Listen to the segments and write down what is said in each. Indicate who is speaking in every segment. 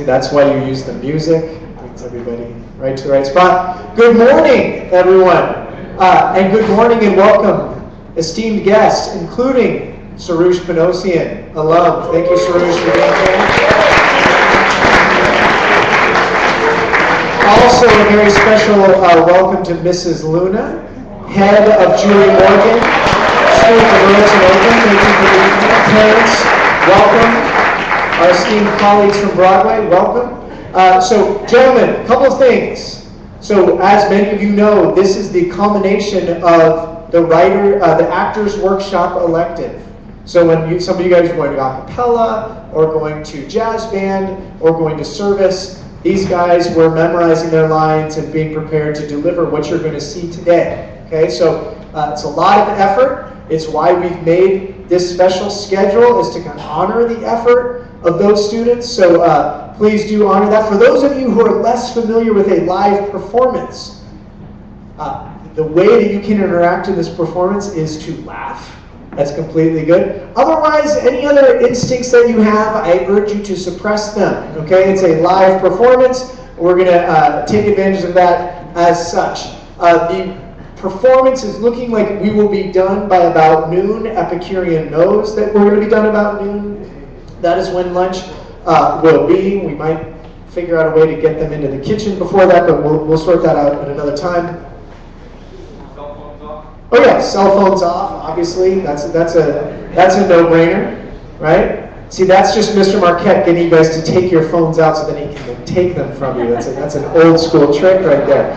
Speaker 1: That's why you use the music. Brings everybody right to the right spot. Good morning, everyone. And good morning and welcome, esteemed guests, including SHHS Panosian, alum. Thank you, SHHS, for being here. Also, a very special welcome to Mrs. Luna, head of Julie Morgan, School for Girls in Oakland. Thank you for being here. Parents, welcome. Our esteemed colleagues from Broadway, welcome. So, gentlemen, a couple of things. So, as many of you know, this is the culmination of the Actors Workshop elective. So when some of you guys are going to a cappella, or going to jazz band, or going to service, these guys were memorizing their lines and being prepared to deliver what you're going to see today. Okay, so it's a lot of effort. It's why we've made this special schedule, is to kind of honor the effort of those students. So please do honor that. For those of you who are less familiar with a live performance, the way that you can interact in this performance is to laugh. That's completely good. Otherwise, any other instincts that you have, I urge you to suppress them. Okay, it's a live performance. We're going to take advantage of that as such. The performance is looking like we will be done by about noon. Epicurean knows that we're going to be done about noon. That is when lunch will be. We might figure out a way to get them into the kitchen before that, but we'll sort that out at another time. Oh yeah, cell phones off. Obviously, that's a no-brainer, right? See, that's just Mr. Marquette getting you guys to take your phones out so that he can take them from you. That's an old school trick right there.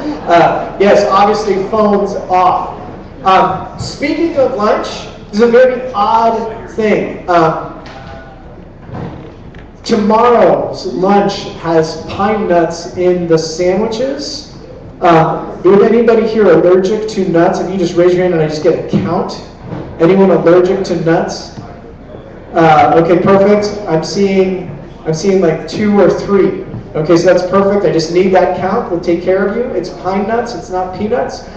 Speaker 1: Yes, obviously phones off. Speaking of lunch, this is a very odd thing. Tomorrow's lunch has pine nuts in the sandwiches. Is anybody here allergic to nuts? If you just raise your hand and I just get a count. Anyone allergic to nuts? Okay, perfect. I'm seeing like 2 or 3. Okay, so that's perfect. I just need that count. We'll take care of you. It's pine nuts. It's not peanuts.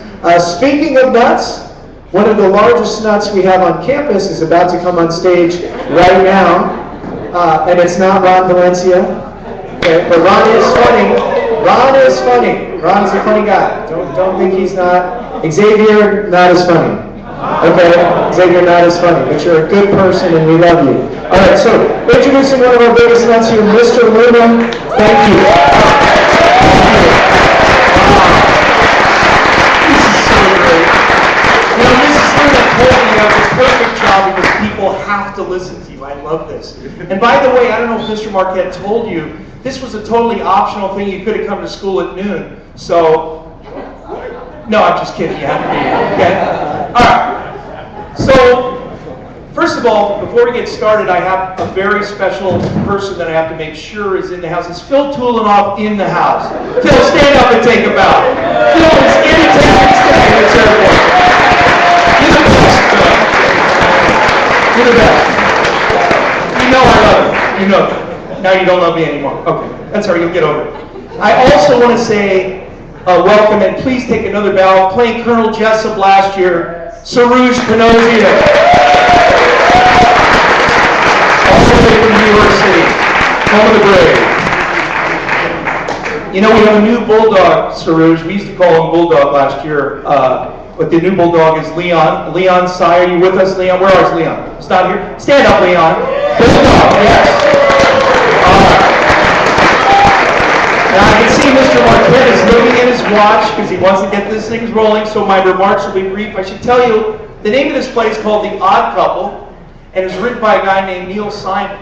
Speaker 1: Speaking of nuts, one of the largest nuts we have on campus is about to come on stage right now, and it's not Ron Valencia. Okay, but Ron is funny. Ron is funny. Ron's a funny guy. Don't think he's not. Xavier, not as funny. Okay, Xavier, not as funny. But you're a good person and we love you. All right, so introducing one of our biggest nuts here, Mr. Luna. Thank you. This is so great. You know, Mrs. Luna told me I was a perfect job because people have to listen to you. I love this. And by the way, I don't know if Mr. Marquette told you, this was a totally optional thing. You could have come to school at noon. So, no, I'm just kidding. You have to be here. Okay? All right. So, first of all, before we get started, I have a very special person that I have to make sure is in the house. Is Phil Tulinoff in the house? Phil, stand up and take a bow. Phil is in attendance today at this airport. You're the best, Phil. You're the best. You know I love you. You know that. Now you don't love me anymore. Okay, that's all right, you'll get over it. I also want to say welcome, and please take another bow. Playing Colonel Jessup last year, SHHS Panosian. All the way from New York City, home of the brave. You know, we have a new bulldog, SHHS. We used to call him Bulldog last year, but the new bulldog is Leon. Leon Sy, are you with us, Leon? Where is Leon? It's not here. Stand up, Leon. Bulldog, yes. Now I can see Mr. Marquette is looking at his watch because he wants to get these things rolling, so my remarks will be brief. I should tell you, the name of this play is called The Odd Couple, and it was written by a guy named Neil Simon,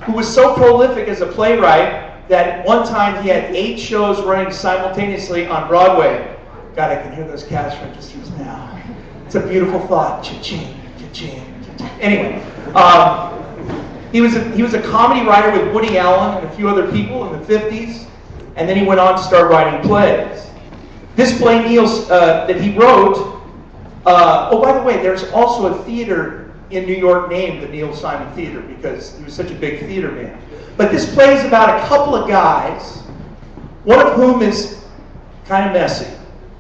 Speaker 1: who was so prolific as a playwright that at one time he had 8 shows running simultaneously on Broadway. God, I can hear those cash registers now. It's a beautiful thought. Cha-ching, cha-ching, cha-ching. Anyway, he was a comedy writer with Woody Allen and a few other people in the 50s, and then he went on to start writing plays. This play that he wrote, oh, by the way, there's also a theater in New York named the Neil Simon Theater because he was such a big theater man. But this play is about a couple of guys, one of whom is kind of messy.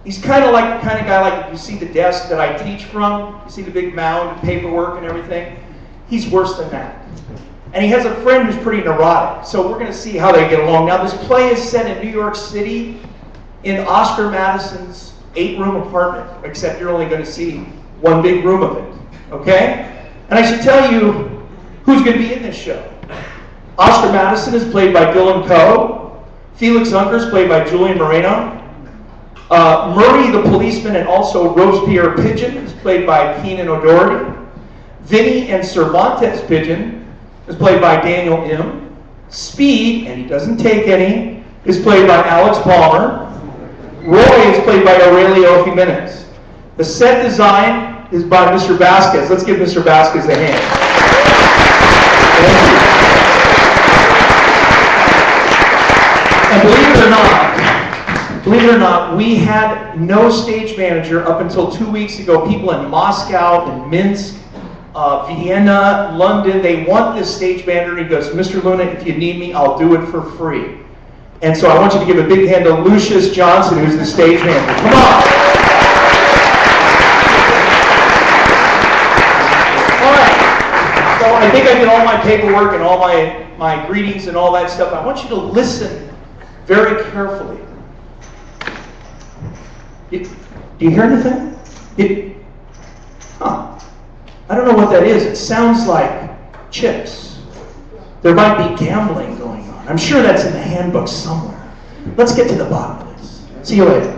Speaker 1: He's kind of like the kind of guy like you see the desk that I teach from, you see the big mound of paperwork and everything. He's worse than that. And he has a friend who's pretty neurotic. So we're going to see how they get along. Now, this play is set in New York City in Oscar Madison's 8-room apartment, except you're only going to see one big room of it. Okay? And I should tell you who's going to be in this show. Oscar Madison is played by Dylan Coe. Felix Unger is played by Julian Moreno. Murray the policeman and also Robespierre Pigeon is played by Keenan O'Doherty. Vinny and Cervantes Pigeon is played by Daniel M. Speed, and he doesn't take any, is played by Alex Palmer. Roy is played by Aurelio Jimenez. The set design is by Mr. Vasquez. Let's give Mr. Vasquez a hand. Thank you. And believe it or not, we had no stage manager up until 2 weeks ago. People in Moscow, in Minsk, Vienna, London, they want this stage manager. He goes, Mr. Luna, if you need me, I'll do it for free. And so I want you to give a big hand to Lucius Johnson, who's the stage manager. Come on. All right. So I think I did all my paperwork and all my greetings and all that stuff. I want you to listen very carefully. Do you hear anything? I don't know what that is. It sounds like chips. There might be gambling going on. I'm sure that's in the handbook somewhere. Let's get to the bottom of this. See you later.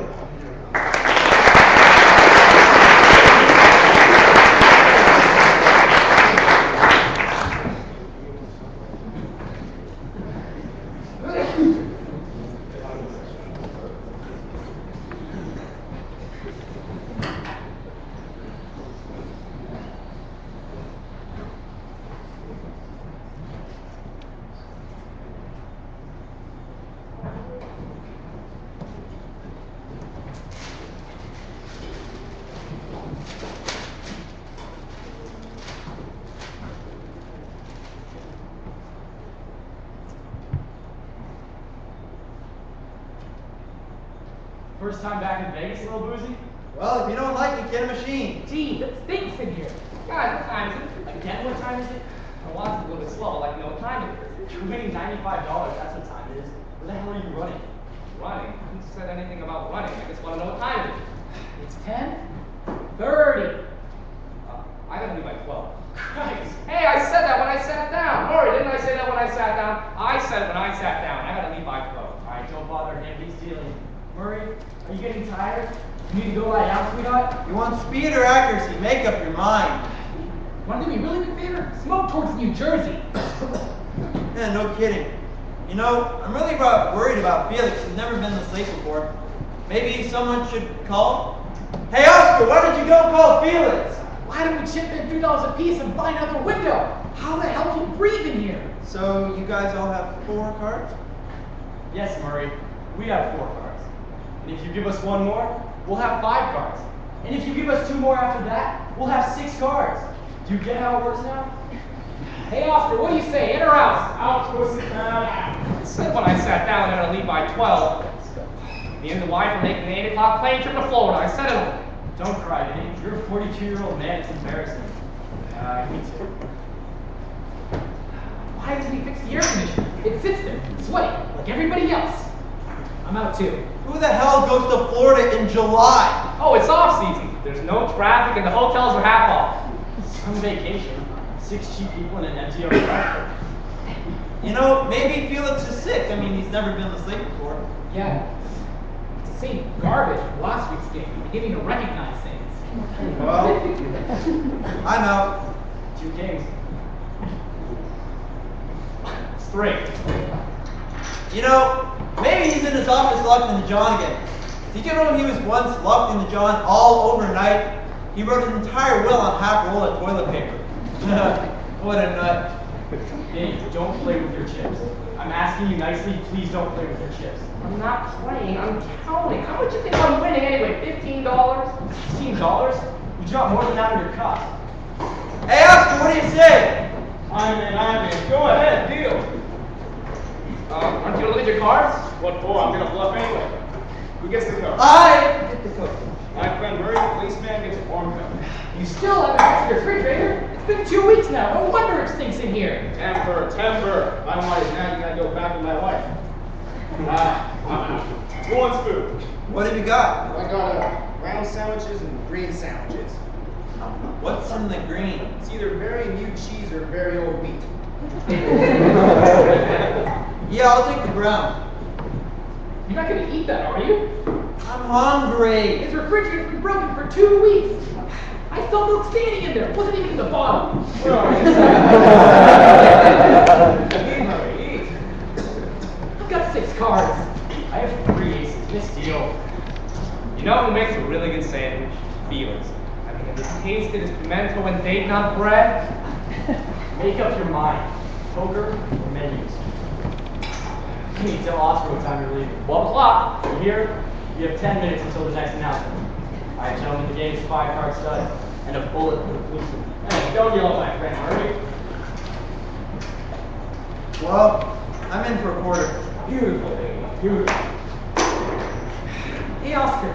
Speaker 2: First time back in Vegas, a little boozy?
Speaker 3: Well, if you don't like it, get a machine.
Speaker 2: Gee, it stinks in here. Guys, what time is it? Again, what time is it? I want it a little bit slow, like know what time it is. You're winning $95, that's what time it is. Where the hell are you running? Running? Who said anything about running? I just want to know what time it is. It's 10:30. I gotta leave by 12. Christ. Hey, I said that when I sat down. Maury, didn't I say that when I sat down? I said it when I sat down. I gotta leave by 12. All right, don't bother him. He's dealing. Murray, are you getting tired? You need to go lie down, sweetheart?
Speaker 3: You want speed or accuracy? Make up your mind.
Speaker 2: Want to do me a really big favor? Smoke towards New Jersey.
Speaker 3: Yeah, no kidding. You know, I'm really worried about Felix. He's never been this late before. Maybe someone should call? Hey, Oscar, why don't you go call Felix?
Speaker 2: Why don't we chip in $3 a piece and find out the window? How the hell do you breathe in here?
Speaker 3: So, you guys all have 4 cards?
Speaker 2: Yes, Murray. We have 4 cards. And if you give us 1 more, we'll have 5 cards. And if you give us 2 more after that, we'll have 6 cards. Do you get how it works now? Hey, Oscar, what do you say? In or out? Out, go sit down. I said when I sat down I'm going to leave by 12. Me and the wife are making the 8 o'clock plane trip to Florida. I said it. Don't cry, Dave. You're a 42-year-old man. It's embarrassing. Me too. Why doesn't he fix the air conditioner? It sits there, sweaty, like everybody else. I'm out too.
Speaker 3: Who the hell goes to Florida in July?
Speaker 2: Oh, it's off-season. There's no traffic and the hotels are half off. Some vacation. 6 cheap people in an empty hotel.
Speaker 3: You know, maybe Felix is sick. I mean, he's never been this late before.
Speaker 2: Yeah. It's the same garbage from last week's game. You're beginning to recognize things.
Speaker 3: Well, I'm out.
Speaker 2: 2 games. It's 3.
Speaker 3: You know, maybe he's in his office locked in the John again. Did you know he was once locked in the John all overnight? He wrote his entire will on half roll of toilet paper. What a nut.
Speaker 2: Hey, don't play with your chips. I'm asking you nicely, please don't play with your chips. I'm not playing, I'm counting. How much do you think I'm winning anyway? $15? $16? You dropped more than that on your cup.
Speaker 3: Hey, Oscar, what do you say?
Speaker 4: I'm in. Go ahead, deal.
Speaker 2: Aren't you gonna look at your cards?
Speaker 4: What for? I'm gonna bluff anyway. Who gets the coat?
Speaker 3: I get the coat.
Speaker 4: My friend Murray, the policeman, gets a warm coat.
Speaker 2: You still haven't fixed your refrigerator. It's It's been 2 weeks now. No wonder it stinks in here.
Speaker 4: Temper. If I want it now, you gotta go back with my wife. I'm out. Who wants food?
Speaker 3: What have you got?
Speaker 4: I got round sandwiches and green sandwiches.
Speaker 3: What's in the green?
Speaker 4: It's either very new cheese or very old meat.
Speaker 3: Yeah, I'll take the brown.
Speaker 2: You're not gonna eat that, are you?
Speaker 3: I'm hungry.
Speaker 2: His refrigerator's been broken for 2 weeks. I saw milk standing in there. It wasn't even in the bottom.
Speaker 4: Eat.
Speaker 2: I've got 6 cards.
Speaker 5: I have 3 aces. This deal. You know who makes a really good sandwich? Felix. I mean, as tasted as pimento and date nut bread. Make up your mind. Poker or menus? You need to tell Oscar what time you're leaving. 12 o'clock. You're here. You have 10 minutes until the next announcement. All right, gentlemen, the game's 5-card stud and a bullet for the police. Hey, don't yell at my friend, hurry.
Speaker 3: Well, I'm in for a quarter.
Speaker 5: Beautiful, baby. Beautiful.
Speaker 2: Hey, Oscar.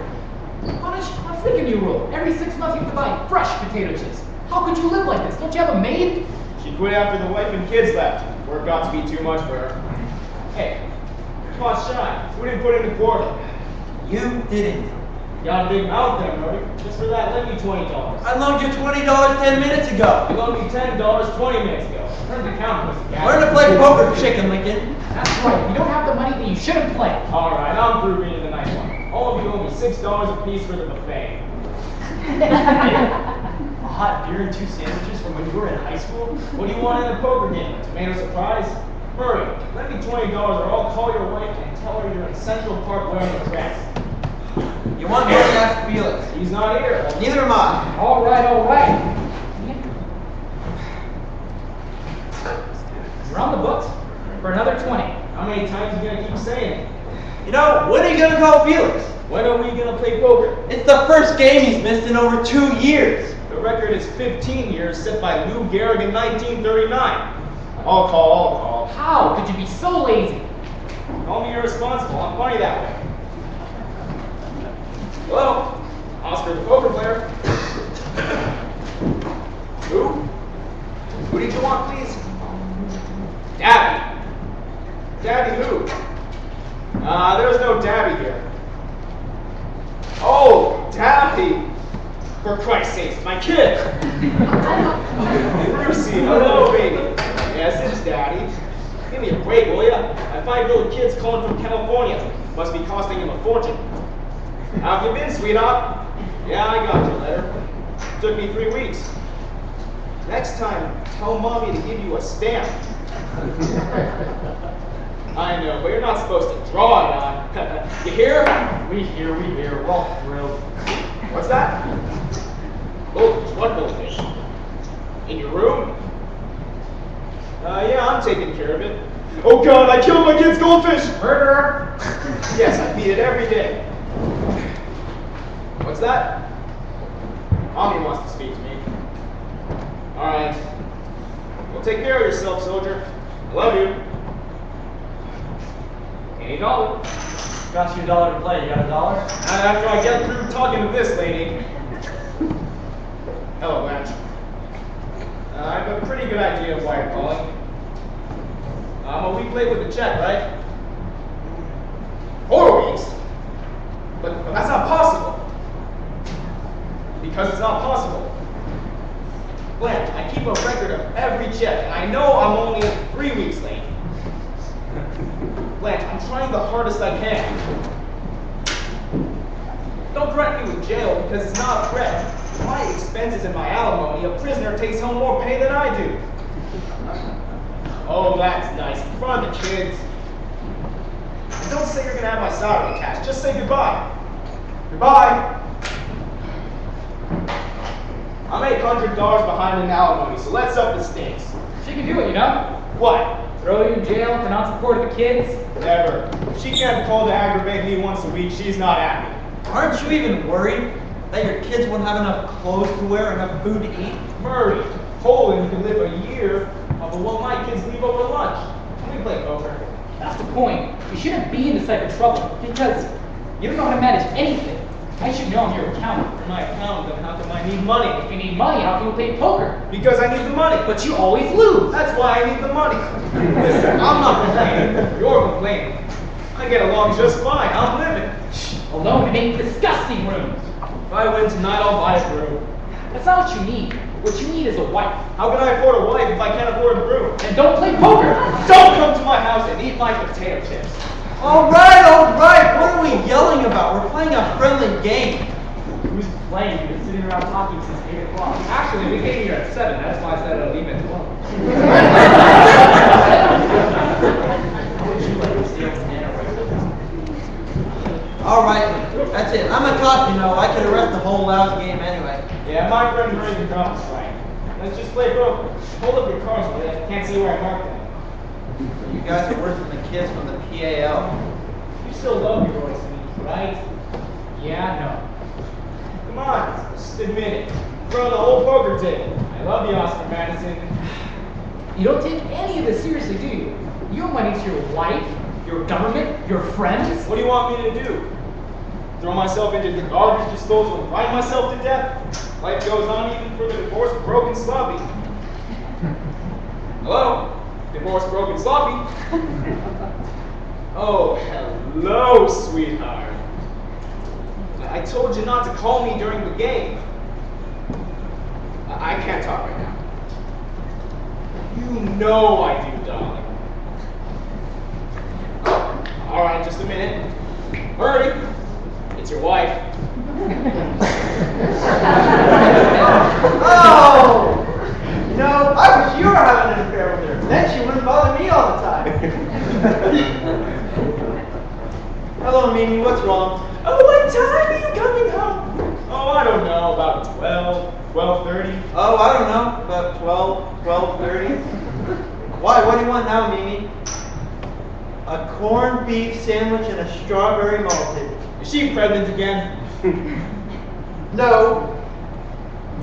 Speaker 2: I'm thinking new rule. Every 6 months you have to buy fresh potato chips. How could you live like this? Don't you have a maid?
Speaker 4: She quit after the wife and kids left. Work got to be too much for her. Hey, come on, Shine. Who didn't put in the quarter?
Speaker 3: You didn't.
Speaker 4: Got a big mouth there, Murray. Just for that, lend me $20.
Speaker 3: I loaned you $20 10 minutes ago.
Speaker 4: You loaned me $10 20 minutes ago. Learn to count, Mr.
Speaker 3: Learn to play poker, chicken Lincoln.
Speaker 2: That's right. If you don't have the money, then you shouldn't play.
Speaker 4: All right, I'm through being the nice one. All of you owe me $6 a piece for the buffet.
Speaker 5: A hot beer and 2 sandwiches from when you were in high school?
Speaker 4: What do you want in a poker game? A tomato surprise? Murray, lend me $20 or I'll call your wife and tell her you're in Central Park wearing a dress.
Speaker 3: You want money, ask Felix.
Speaker 4: He's not here.
Speaker 3: Neither am I.
Speaker 2: All right. You're on the books for another 20.
Speaker 4: How many times are you going to keep saying it?
Speaker 3: You know, when are you going to call Felix?
Speaker 4: When are we going to play poker?
Speaker 3: It's the first game he's missed in over 2 years.
Speaker 4: The record is 15 years set by Lou Gehrig in 1939. I'll call.
Speaker 2: How could you be so lazy?
Speaker 4: Call me irresponsible. I'm funny that way. Hello? Oscar the poker player. Who? Who did you want, please? Dabby. Dabby who? There's no Dabby here. Oh, Dabby! For Christ's sake, my kid! Brucey, hello, baby. Yes, it's Daddy. Give me a break, will ya? My 5-year-old kid's calling from California. Must be costing him a fortune. How have you been, sweetheart? Yeah, I got your letter. Took me 3 weeks. Next time, tell Mommy to give you a stamp. I know, but you're not supposed to draw it on. You hear?
Speaker 5: We hear. We're all thrilled.
Speaker 4: What's that? Goldfish. What goldfish? In your room? Yeah, I'm taking care of it. Oh God, I killed my kid's goldfish!
Speaker 2: Murderer!
Speaker 4: Yes, I feed it every day. What's that? Mommy wants to speak to me. Alright. Well, take care of yourself, soldier. I love you. $80.
Speaker 5: Got you $1 to play. You got $1?
Speaker 4: After I get through talking to this lady. Hello, Blanche. I have a pretty good idea of why you're calling. I'm a week late with the check, right? 4 weeks? But that's not possible. Because it's not possible. Blanche, I keep a record of every check, and I know I'm only 3 weeks late. Blanche, I'm trying the hardest I can. Don't threaten me with jail because it's not a threat. My expenses and my alimony, a prisoner takes home more pay than I do. Oh, that's nice. In front of the kids. And don't say you're going to have my salary cash. Just say goodbye. Goodbye. I'm $800 behind in alimony, so let's up the stakes.
Speaker 2: She can do it, you know?
Speaker 4: What?
Speaker 2: Throw you in jail for not supporting the kids?
Speaker 4: Never. If she can't call to aggravate me once a week, she's not happy.
Speaker 3: Aren't you even worried that your kids won't have enough clothes to wear or enough food to eat?
Speaker 4: Murray, Poland can live a year off of what my kids leave over lunch. Can we play poker?
Speaker 2: That's the point. You shouldn't be in this type of trouble because you don't know how to manage anything. I should know I'm your accountant.
Speaker 4: You're my accountant, then how come I need money?
Speaker 2: If you need money, how can you play poker?
Speaker 4: Because I need the money.
Speaker 2: But you always lose.
Speaker 4: That's why I need the money. Listen, I'm not complaining. You're complaining. I get along just fine. I'm living.
Speaker 2: Alone in 8 disgusting rooms.
Speaker 4: If I win tonight, I'll buy a broom.
Speaker 2: That's not what you need. What you need is a wife.
Speaker 4: How can I afford a wife if I can't afford a broom?
Speaker 2: And don't play poker.
Speaker 4: Don't come to my house and eat my potato chips.
Speaker 3: All right, all right. What are we yelling about? We're playing a friendly game.
Speaker 2: Who's playing? You've been sitting around talking since 8 o'clock.
Speaker 5: Actually, we came here at 7. That's why I said I'd leave at 12.
Speaker 3: All right, that's it. I'm a cop, you know. I could arrest the whole lousy game anyway.
Speaker 4: Yeah, my friend brings the cops right. Let's just play broker. Hold up your cards, please. I can't see where I marked them.
Speaker 3: You guys are worse than the kids from the PAL.
Speaker 2: You still love your voice, right? Yeah,
Speaker 4: Come on, just admit it. In front of the whole poker table. I love the Oscar Madison.
Speaker 2: no. You don't take any of this seriously, do you? You owe money to your wife, your government, your friends.
Speaker 4: What do you want me to do? Throw myself into the garbage disposal and write myself to death? Life goes on even for the divorced, broken, sloppy. Hello? Divorced, broken, sloppy? Oh, hello, sweetheart. I told you not to call me during the game. I can't talk right now. You know I do, darling. All right, just a minute. Hurry. It's your wife.
Speaker 3: Oh! You know, I wish you were having an affair with her. Then she wouldn't bother me all the time. Hello, Mimi. What's wrong?
Speaker 4: Oh, what time are you coming home? Oh, I don't know, about 12, 12:30.
Speaker 3: Oh, I don't know. About 12, 12:30. Why? What do you want now, Mimi? A corned beef sandwich and a strawberry malted.
Speaker 4: Is she pregnant again?
Speaker 3: No.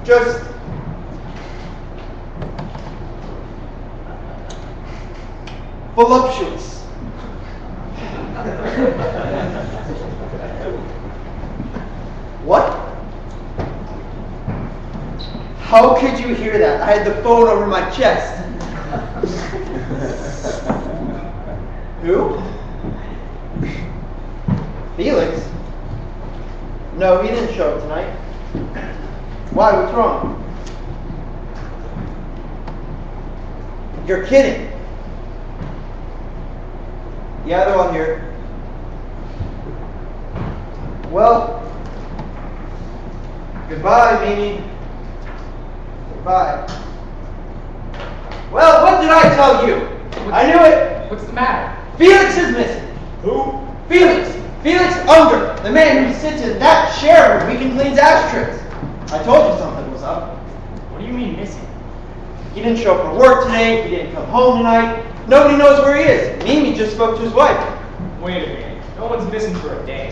Speaker 3: Just... voluptuous. What? How could you hear that? I had the phone over my chest. Who? Felix? No, he didn't show up tonight. Why? What's wrong? You're kidding. Yeah, they're all here. Well, goodbye, Mimi. Goodbye. Well, what did I tell you? I knew it.
Speaker 2: What's the matter?
Speaker 3: Felix is missing.
Speaker 4: Who?
Speaker 3: Felix. Felix Unger, the man who sits in that chair where we can clean ashtrays. I told you something was up.
Speaker 2: What do you mean missing?
Speaker 3: He didn't show up for work today. He didn't come home tonight. Nobody knows where he is. Mimi just spoke to his wife.
Speaker 4: Wait a minute. No one's missing for a day.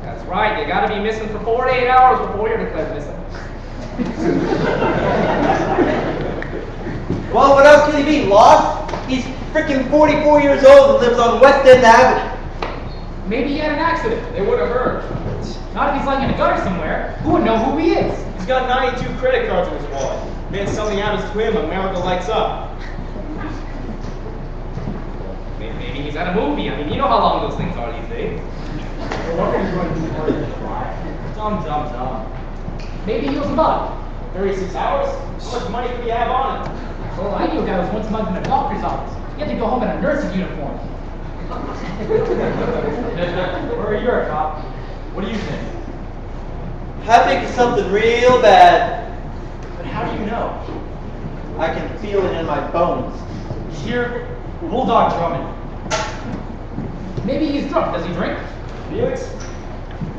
Speaker 5: That's right. You gotta be missing for 48 hours before you're declared missing.
Speaker 3: Well, what else can he be? Lost? He's freaking 44 years old and lives on West End Avenue.
Speaker 2: Maybe he had an accident. They would have heard. Not if he's lying in a gutter somewhere. Who would know who he is?
Speaker 4: He's got 92 credit cards in his wallet. Man, something happens to him, America lights up.
Speaker 5: Maybe he's at a movie. I mean, you know how long those things are these days.
Speaker 2: Dumb. Maybe he was a bug.
Speaker 4: 36 hours? How much money could he have on him?
Speaker 2: Well, I knew a guy was once a month in a doctor's office. He had to go home in a nurse's uniform.
Speaker 5: Where are you, cop? What do you think?
Speaker 3: I think it's something real bad.
Speaker 2: But how do you know?
Speaker 3: I can feel it in my bones.
Speaker 2: Here, Bulldog drumming. Maybe he's drunk. Does he drink?
Speaker 4: Felix?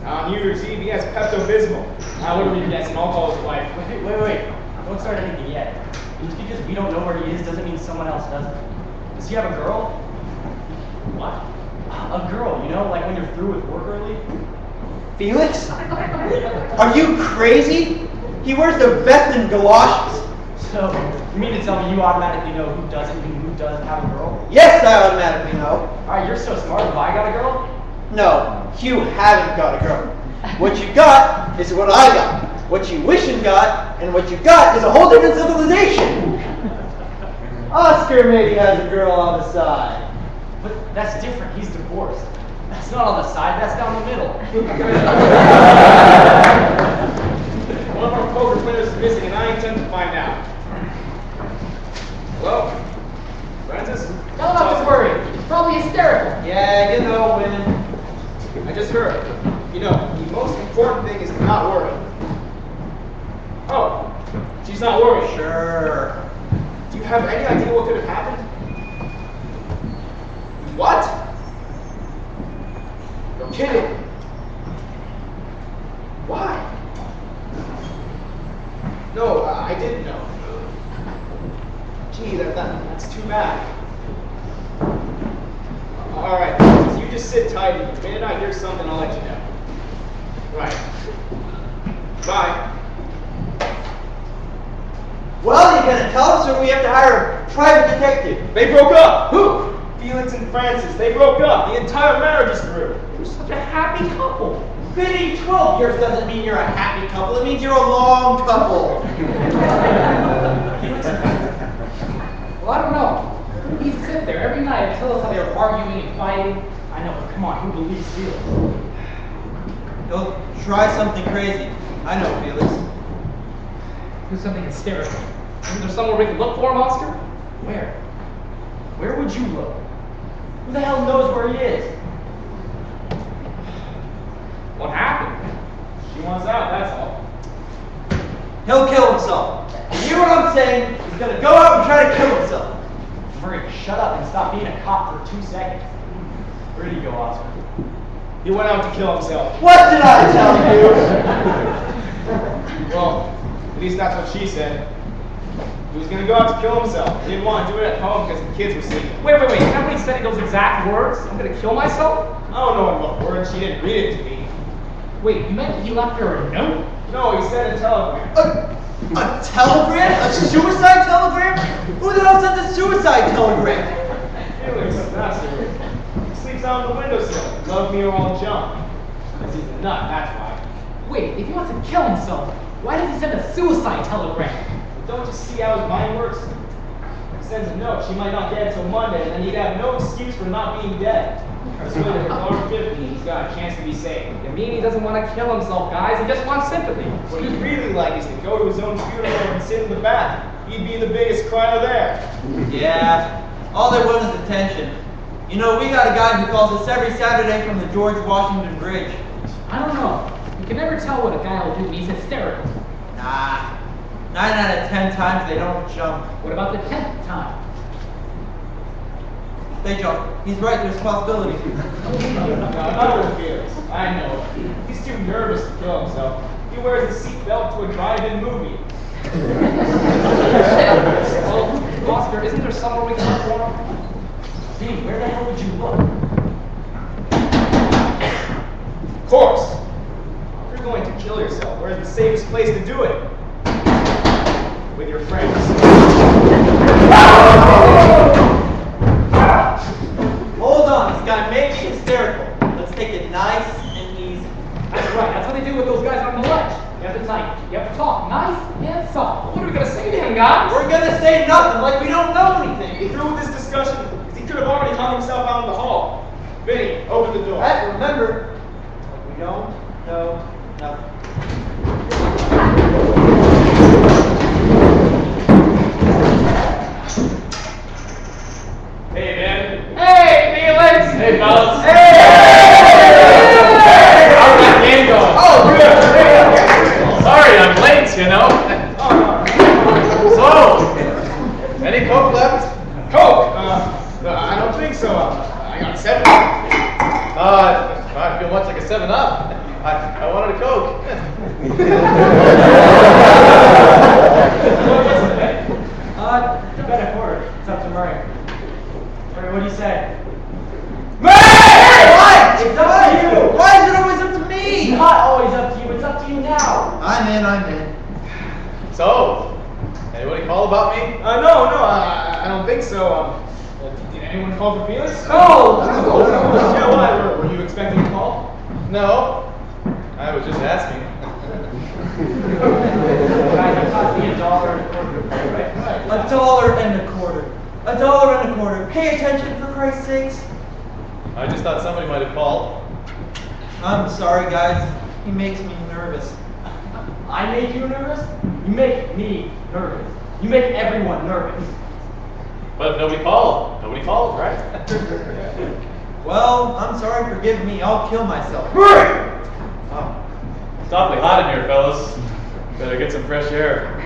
Speaker 4: On New Year's Eve, he has Pepto-Bismol.
Speaker 2: Now, what are we guessing? I'll call his wife.
Speaker 6: Wait. Don't start anything yet. Just because we don't know where he is doesn't mean someone else doesn't. Does he have a girl?
Speaker 2: What?
Speaker 6: A girl, you know, like when you're through with work early?
Speaker 3: Felix? Are you crazy? He wears the vest and galoshes.
Speaker 6: So, you mean to tell me you automatically know who doesn't and who does have a girl?
Speaker 3: Yes, I automatically know.
Speaker 6: Alright, you're so smart. Have I got a girl?
Speaker 3: No, you haven't got a girl. What you got is what I got. What you wish you got, and what you got is a whole different civilization. Oscar maybe has a girl on the side.
Speaker 6: But that's different. He's divorced. That's not on the side. That's down the middle.
Speaker 4: One of our poker players is missing, and I intend to find out. Hello? Francis?
Speaker 2: Tell him not to worry. He's probably hysterical.
Speaker 3: Yeah, you know, women.
Speaker 4: I just heard. You know, the most important thing is to not worry. Oh, she's not worried.
Speaker 3: Sure.
Speaker 4: Do you have any idea what could have happened? What? You're kidding. Why? No, I didn't know. Gee, that's too bad. All right, you just sit tight. The minute I hear something, I'll let you know. Right. Bye.
Speaker 3: Well, you gonna tell us, or we have to hire a private detective?
Speaker 4: They broke up. Who? Felix and Francis. They broke up. The entire marriage is through.
Speaker 6: You're such a happy couple.
Speaker 3: Being 12 years doesn't mean you're a happy couple. It means you're a long couple.
Speaker 2: Well, I don't know. He'd sit there every night and tell us how they were arguing and fighting.
Speaker 6: I know, but come on, who believes Felix?
Speaker 3: Don't try something crazy. I know, Felix.
Speaker 2: Do something hysterical.
Speaker 6: Isn't there somewhere we can look for him, Oscar? Where? Where would you look? Who the hell knows where he is?
Speaker 2: What happened?
Speaker 4: She wants out, that's all.
Speaker 3: He'll kill himself. You hear what I'm saying? He's gonna go out and try to kill himself.
Speaker 6: Murray, shut up and stop being a cop for 2 seconds. Where did he go, Oscar?
Speaker 4: He went out to kill himself.
Speaker 3: What did I tell you?
Speaker 4: Well, at least that's what she said. He was gonna go out to kill himself. He didn't want to do it at home because the kids were sleeping.
Speaker 2: Wait. Is that what he said in those exact words? I'm gonna kill myself?
Speaker 4: I don't know in what words. She didn't read it to me.
Speaker 2: Wait, you meant he left her a note?
Speaker 4: No, he said a telegram.
Speaker 3: A telegram? A suicide telegram? Who the hell sent a suicide telegram?
Speaker 4: Felix, that's it. He sleeps out on the windowsill. Love me or I'll jump. Because he's a nut, that's why.
Speaker 2: Wait, if he wants to kill himself, why does he send a suicide telegram?
Speaker 4: Don't you see how his mind works? He sends a note. She might not get it till Monday, and then he'd have no excuse for not being dead. This way, if Clark 50, he's got a chance to be saved.
Speaker 2: You mean he doesn't want to kill himself, guys? He just wants sympathy.
Speaker 4: What he'd really like is to go to his own funeral and sit in the back. He'd be the biggest crier there.
Speaker 3: Yeah, all they want is attention. You know, we got a guy who calls us every Saturday from the George Washington Bridge.
Speaker 2: I don't know. You can never tell what a guy will do when he's hysterical.
Speaker 3: Nah, 9 out of 10 times they don't jump.
Speaker 2: What about the 10th time?
Speaker 3: They jump. He's right, there's possibilities.
Speaker 4: No, not with Felix. I know. He's too nervous to kill himself. He wears a seatbelt to a drive-in movie.
Speaker 2: Well, Oscar, isn't there somewhere we can look for him?
Speaker 6: Steve, where the hell would you look?
Speaker 4: Of course. If you're going to kill yourself, where's the safest place to do it? With your friends.
Speaker 3: Hold on, this guy may be hysterical. Let's take it nice and easy.
Speaker 2: That's right. That's what they do with those guys on the ledge. You have to you have to talk nice and soft. What are we gonna say to him, guys?
Speaker 3: We're gonna say nothing like we don't know anything.
Speaker 4: Through with this discussion, because he could have already hung himself out in the hall. Vinny, open the door.
Speaker 3: Right, remember, we don't know nothing.
Speaker 5: Hey, man.
Speaker 2: Hey, Felix!
Speaker 5: Hey, fellas.
Speaker 2: Hey!
Speaker 5: How's that game going?
Speaker 2: Oh, good.
Speaker 5: Sorry, I'm late, you know. So, any Coke left?
Speaker 4: Coke? I don't think so. I got 7.
Speaker 5: I feel much like a 7-Up. I wanted a Coke.
Speaker 6: You better order. It's up to Murray. Murray, what do you say?
Speaker 3: What? It's up to you. Why is it always up to me?
Speaker 6: It's not always up to you. It's up to you now.
Speaker 3: I'm in.
Speaker 5: So, anybody call about me?
Speaker 4: No, I don't think so. Did anyone call for Felix?
Speaker 2: No!
Speaker 4: Yeah, why? Were you expecting a call?
Speaker 5: No.
Speaker 7: I was just asking.
Speaker 6: Guys, it cost me $1.25, right?
Speaker 3: $1.25. Pay attention, for Christ's sakes.
Speaker 7: I just thought somebody might have called.
Speaker 3: I'm sorry, guys. He makes me nervous.
Speaker 6: I make you nervous? You make me nervous. You make everyone nervous.
Speaker 7: But if nobody called, right?
Speaker 3: Well, I'm sorry, forgive me. I'll kill myself.
Speaker 7: It's awfully hot in here, fellas. Better get some fresh air.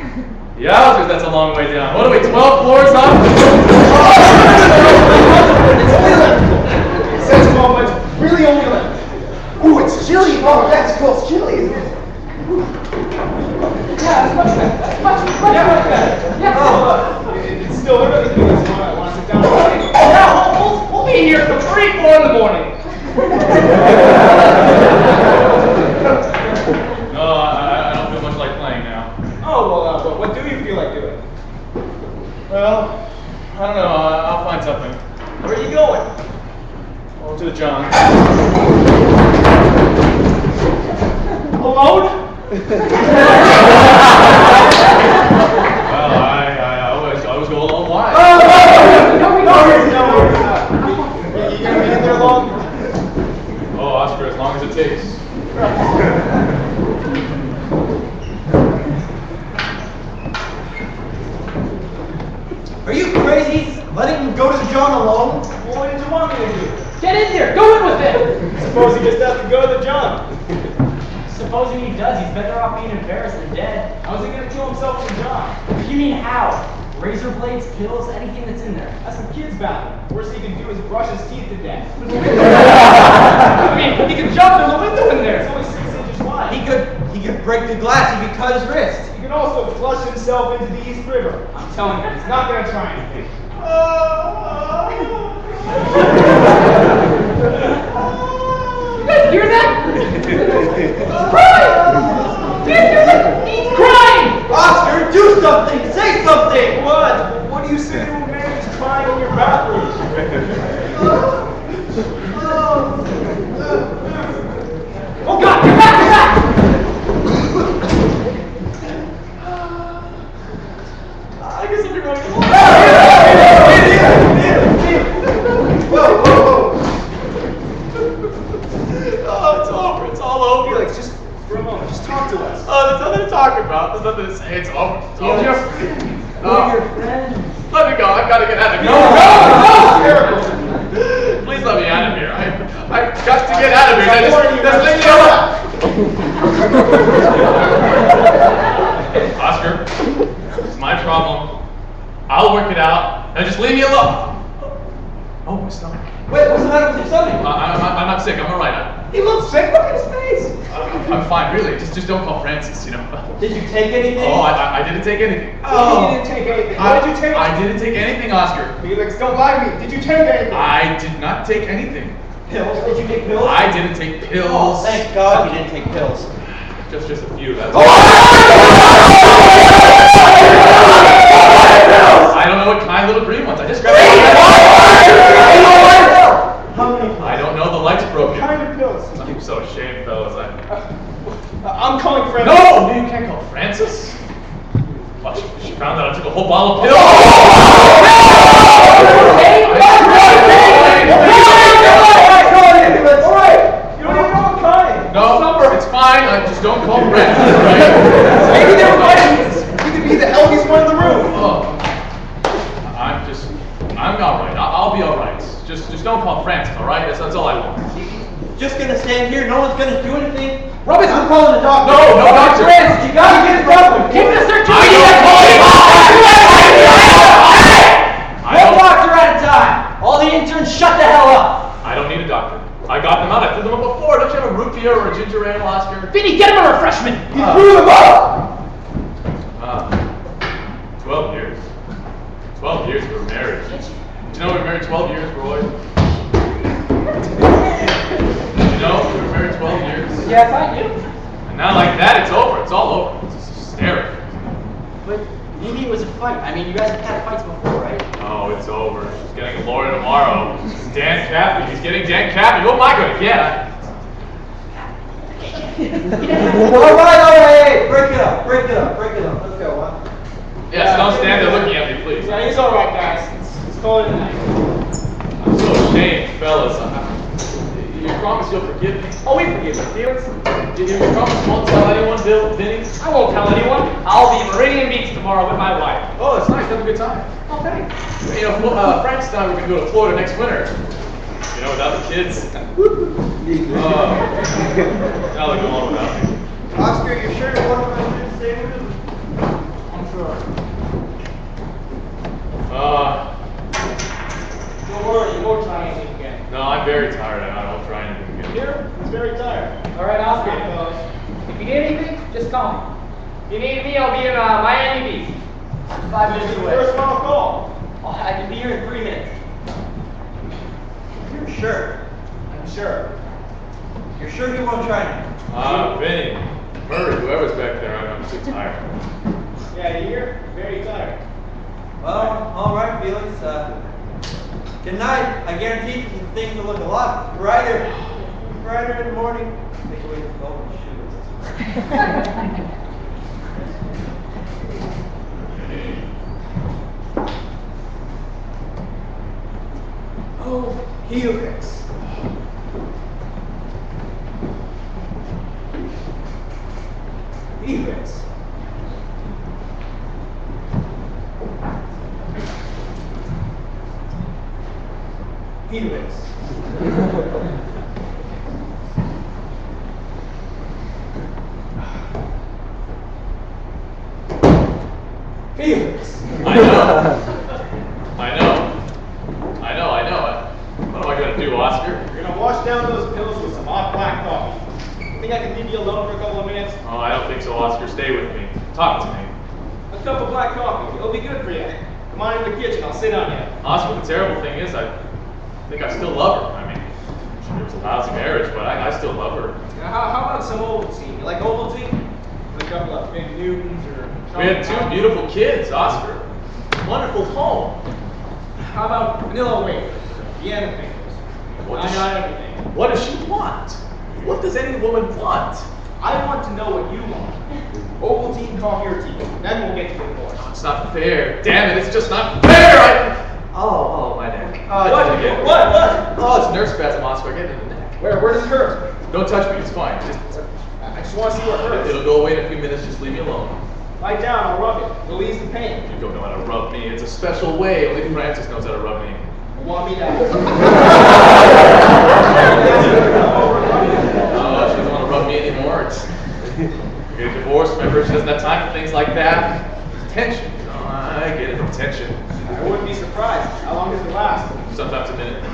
Speaker 7: Yowzers, that's a long way down. What are we, 12 floors up?
Speaker 4: It says 12, but it's really only 11. Ooh, it's chilly. Oh, that's cool. It's chilly, isn't it?
Speaker 2: Yeah, it's much better. That's much better. Yeah.
Speaker 4: It's still early. I want to sit down.
Speaker 2: Yeah, we'll be here till 3, 4 in the morning.
Speaker 7: No, I don't feel much like playing now.
Speaker 4: Oh, well, what do you feel like doing?
Speaker 7: Well, I don't know. I'll find something.
Speaker 4: Where are you going?
Speaker 7: Oh, to the John.
Speaker 4: Alone?
Speaker 7: Well, I always go alone. Why?
Speaker 4: No worries. You gonna be in there long?
Speaker 7: Oh, Oscar, as long as it takes.
Speaker 3: Are you crazy? Letting him go to the John alone?
Speaker 4: Well, what did you want me to do?
Speaker 2: Get in there. Go in with it.
Speaker 4: Suppose he just has to go to the John.
Speaker 6: Supposing he does, he's better off being embarrassed than dead.
Speaker 4: How's he gonna kill himself in the John?
Speaker 6: You mean how? Razor blades, pills, anything that's in there.
Speaker 4: That's some kid's battle. Worst he can do is brush his teeth to death.
Speaker 2: I mean, he can jump through the window in there.
Speaker 4: It's only 6 inches wide.
Speaker 3: He could break the glass. He could cut his wrist.
Speaker 4: He can also flush himself into the East River. I'm telling you, he's not gonna try anything.
Speaker 2: You guys hear that? He's crying! Do you hear that? He's crying!
Speaker 3: Oscar, do something! Say something!
Speaker 4: What? What do you say to a man who's crying in your bathroom?
Speaker 2: Oh God, get back, get back!
Speaker 4: I guess if you're going to
Speaker 7: Oh, it's over. It's all over.
Speaker 4: Felix, just for a moment, just talk to us.
Speaker 7: Oh, there's nothing to talk about. There's nothing to say. It's over. It's over.
Speaker 6: Your friend.
Speaker 7: Let me go. I've got to get out of here.
Speaker 4: No!
Speaker 7: Please let me out of here. I've got to get out of here. Just leave me alone. Oscar, it's my problem. I'll work it out. Now just leave me alone. Oh, my stomach.
Speaker 3: Wait, what's the matter with your stomach?
Speaker 7: I'm not sick. I'm all right.
Speaker 4: He looks sick. Look at his face.
Speaker 7: I'm fine, really. Just don't call Francis, you know.
Speaker 3: Did you take anything?
Speaker 7: Oh, I didn't take anything.
Speaker 4: Oh. He didn't take anything. What did you take?
Speaker 7: I didn't take anything, Oscar.
Speaker 4: Felix, don't lie to me. Did you take anything?
Speaker 7: I did not take anything.
Speaker 3: Pills? Did you take pills?
Speaker 7: I didn't take pills.
Speaker 3: Oh, thank God you didn't take pills.
Speaker 7: Just a few. That's
Speaker 3: Oh!
Speaker 7: all. I don't know what kind little green ones. I just grabbed.
Speaker 3: How many?
Speaker 7: I don't know. The light's
Speaker 4: What
Speaker 7: broken.
Speaker 4: kind of pills?
Speaker 7: I'm so ashamed, fellas.
Speaker 4: I'm calling Francis.
Speaker 7: No, you can't call Francis. Well, she found out I took a whole bottle of pills.
Speaker 4: Alright! You don't even know what kind!
Speaker 7: No, it's fine. I just don't call Francis, right?
Speaker 4: Maybe they're fighting! You could be the healthiest one in the room!
Speaker 7: Oh. I'm alright. I'll be alright. Just don't call Francis, alright? That's all I want.
Speaker 3: Just gonna stand here, no one's gonna do anything? Robinson, I'm calling the doctor.
Speaker 7: No, doctor.
Speaker 3: Francis, you gotta get a doctor.
Speaker 2: Keep Mr.
Speaker 7: I don't call him.
Speaker 6: One doctor at a time. All the interns shut the hell up.
Speaker 7: I don't need a doctor. I got them out. I threw them up before. Don't you have a root beer or a ginger ale, Oscar?
Speaker 2: Vinny, get him a refreshment!
Speaker 3: You threw them up!
Speaker 7: 12 years. 12 years we were married. Did you know we were married 12 years, Roy? Did you know we were married 12 years?
Speaker 2: Yes, I do.
Speaker 7: And now like that, it's over. It's all over. It's hysterical.
Speaker 6: But maybe it was a fight. I mean, you guys have had fights before, right?
Speaker 7: Oh, it's over. She's getting a lawyer tomorrow. Dan Caffey. He's getting Dan Caffey. What am I going to get?
Speaker 3: All right, hey, break it up. Let's go, what?
Speaker 7: Yes, don't stand there looking at me, please.
Speaker 4: Yeah, he's all right, guys. It's call it a night.
Speaker 7: I'm so ashamed, fellas. You promise you'll forgive me?
Speaker 2: Oh, we forgive you, Felix.
Speaker 7: You promise you won't tell anyone, Vinny?
Speaker 2: I won't tell anyone. I'll be in Meridian Beach tomorrow with my wife.
Speaker 7: Oh, that's nice. Have a good time.
Speaker 2: Oh, thanks.
Speaker 7: You know, Frank and I were going to go to Florida next winter. You know, without the kids. Now they're going on without me.
Speaker 3: Oscar, you sure you want to stay with him?
Speaker 2: I'm sure. Don't worry, you won't try anything again.
Speaker 7: No, I'm very tired. I won't try anything again.
Speaker 4: Here, he's very tired.
Speaker 2: All right, Oscar. If you need anything, just call me. If you need me, I'll be in Miami Beach. 5 minutes away.
Speaker 4: First final call.
Speaker 2: Oh, I can be here in 3 minutes.
Speaker 3: You're sure?
Speaker 2: I'm sure.
Speaker 3: You're sure you won't try anything?
Speaker 7: Vinny, Murray, whoever's back there, I'm so tired.
Speaker 4: Yeah, you hear? Very tired.
Speaker 3: Well, all right, Felix. Good night. I guarantee things will look a lot brighter in the morning. Take away the golden shoes.
Speaker 4: Oh, Helix. Helix. Helix. Felix.
Speaker 7: I know. What am I going to do, Oscar?
Speaker 4: You're gonna wash down those pillows with some hot black coffee. Think I can leave you alone for a couple of minutes?
Speaker 7: Oh, I don't think so, Oscar. Stay with me. Talk to me.
Speaker 4: A cup of black coffee. It'll be good for you. Come on in the kitchen. I'll sit on you.
Speaker 7: Oscar, the terrible thing is, I think I still love her. I mean, it was a lousy marriage, but I still love her.
Speaker 4: Now, how about some Ovaltine? You like Ovaltine? A couple of Big Newtons or...
Speaker 7: We had 2 beautiful kids, Oscar. Wonderful home.
Speaker 4: How about vanilla wafers? Vienna fingers?
Speaker 7: What
Speaker 4: I
Speaker 7: does
Speaker 4: got everything.
Speaker 7: What does she want? What does any woman want?
Speaker 4: I want to know what you want. Ovaltine, coffee, or tea. Then we'll get to the course.
Speaker 7: It's not fair. Damn it, it's just not fair! Oh, my neck.
Speaker 4: What? What?
Speaker 7: Oh, it's nerve spasm, Oscar. Get it in the neck.
Speaker 4: Where does it hurt?
Speaker 7: Don't touch me. It's fine.
Speaker 4: I just want to see what hurts.
Speaker 7: It'll go away in a few minutes. Just leave me alone.
Speaker 4: Lie down, I'll rub it. It'll ease the pain.
Speaker 7: You don't know how to rub me. It's a special way. Only Francis knows how to rub me.
Speaker 4: You want me to...
Speaker 7: Oh, she doesn't want to rub me anymore. It's we get divorced. Remember, she doesn't have time for things like that. Tension. You know, I get it. Tension.
Speaker 4: I wouldn't be surprised. How long does it last?
Speaker 7: Sometimes a minute.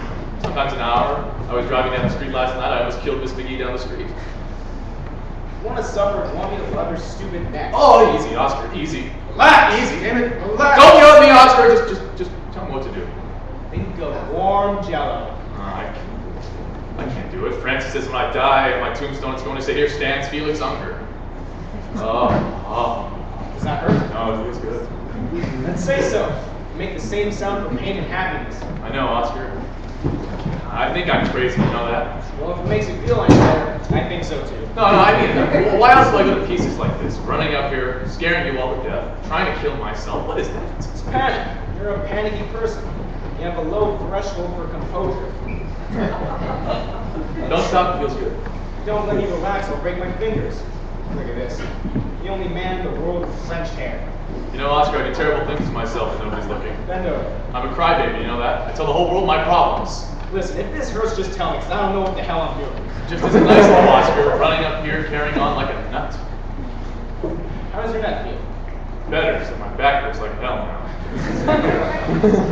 Speaker 7: Sometimes an hour. I was driving down the street last night. I almost killed Miss McGee down the street.
Speaker 4: You want to suffer? You want me to rub your stupid neck?
Speaker 7: Oh, easy, Oscar. Easy.
Speaker 4: Relax!
Speaker 7: Easy.
Speaker 4: Damn it! Relax!
Speaker 7: Don't yell at me, Oscar. Just tell me what to do.
Speaker 4: Think of warm jello.
Speaker 7: I can't do it. Francis says when I die, my tombstone is going to say, "Here stands Felix Unger."
Speaker 4: Does that hurt?
Speaker 7: No, it feels good.
Speaker 4: Then say so. You make the same sound for pain and happiness.
Speaker 7: I know, Oscar. I think I'm crazy, you know that?
Speaker 4: Well, if it makes you feel any better, I think so too.
Speaker 7: No, I mean, why else do I go to pieces like this? Running up here, scaring you all to death, trying to kill myself. What is that?
Speaker 4: It's panic. You're a panicky person. You have a low threshold for composure.
Speaker 7: Don't stop, it feels good.
Speaker 4: Don't let me relax or break my fingers. Look at this. The only man in the world with French hair.
Speaker 7: You know, Oscar, I do terrible things to myself when nobody's looking.
Speaker 4: Bend over.
Speaker 7: I'm a crybaby, you know that? I tell the whole world my problems.
Speaker 4: Listen, if this hurts, just tell me, because I don't know what the hell I'm doing.
Speaker 7: Just isn't nice little Oscar, running up here, carrying on like a nut.
Speaker 4: How does your neck feel?
Speaker 7: Better, so my back hurts like hell now.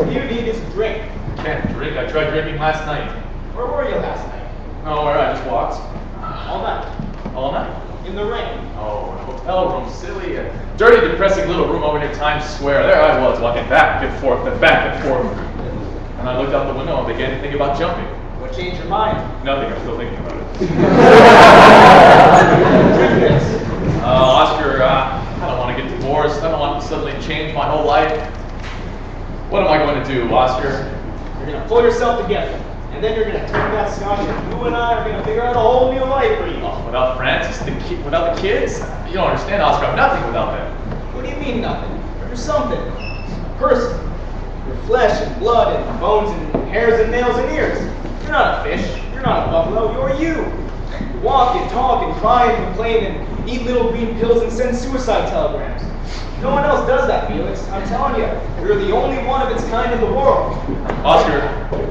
Speaker 4: You need is drink.
Speaker 7: Can't drink. I tried drinking last night.
Speaker 4: Where were you last night?
Speaker 7: Nowhere, I just walked.
Speaker 4: All night.
Speaker 7: All night.
Speaker 4: In the rain.
Speaker 7: Oh, in a hotel room, silly. A dirty, depressing little room over near Times Square. There I was, walking back and forth and back and forth. And I looked out the window and began to think about jumping.
Speaker 4: What changed your mind?
Speaker 7: Nothing, I'm still thinking about it.
Speaker 4: Drink this.
Speaker 7: Oscar, I don't want to get divorced. I don't want to suddenly change my whole life. What am I going to do, Oscar?
Speaker 4: You're going to pull yourself together. And then you're gonna turn that scotch, and you and I are gonna figure out a whole new life for you.
Speaker 7: Oh, without Francis, without the kids? You don't understand, Oscar. I'm nothing without them.
Speaker 4: What do you mean nothing? You're something. A person. You're flesh and blood and bones and hairs and nails and ears. You're not a fish. You're not a buffalo. You're you. You walk and talk and cry and complain and eat little green pills and send suicide telegrams. No one else does that, Felix. I'm telling you, you're the only one of its kind in the world.
Speaker 7: Oscar,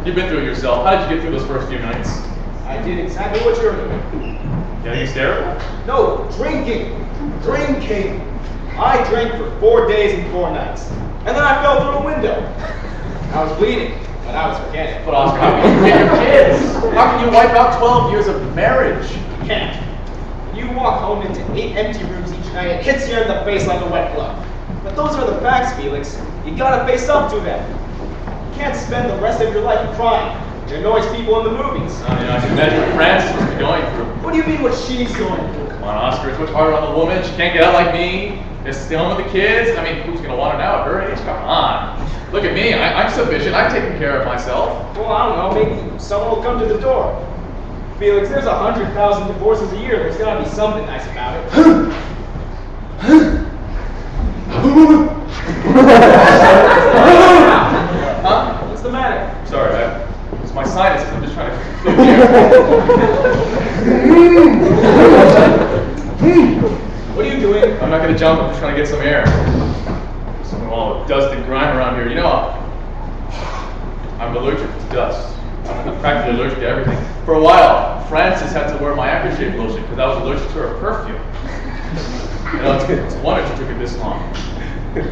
Speaker 7: you've been through it yourself. How did you get through those first few nights?
Speaker 4: I did exactly what you're doing.
Speaker 7: Getting hysterical?
Speaker 4: No, drinking. Drinking. I drank for 4 days and 4 nights. And then I fell through a window. I was bleeding, but I was forgetting.
Speaker 7: But Oscar, how can you forget your kids? How can you wipe out 12 years of marriage?
Speaker 4: You can't. You walk home into 8 empty rooms each night, it hits you in the face like a wet glove. But those are the facts, Felix. You gotta face up to them. You can't spend the rest of your life crying. It annoys people in the movies.
Speaker 7: I can imagine what Frances must be going through.
Speaker 4: What do you mean what she's going through?
Speaker 7: Come on, Oscar, it's much harder on the woman. She can't get out like me. Just stay home with the kids. I mean, who's gonna want her now at her age? Come on. Look at me. I'm sufficient. I'm taking care of myself.
Speaker 4: Well, I don't know. Maybe someone will come to the door. Felix, there's 100,000 divorces a year. There's gotta be something nice about it. Huh? What's the matter?
Speaker 7: Sorry, it's my sinuses. I'm just trying to clear the air.
Speaker 4: What are you doing?
Speaker 7: I'm not gonna jump. I'm just trying to get some air. Some all dust and grime around here. You know, I'm allergic to dust. I'm practically allergic to everything. For a while, Frances had to wear my aftershave lotion because I was allergic to her perfume. You know, it's a wonder she took it this long.
Speaker 4: What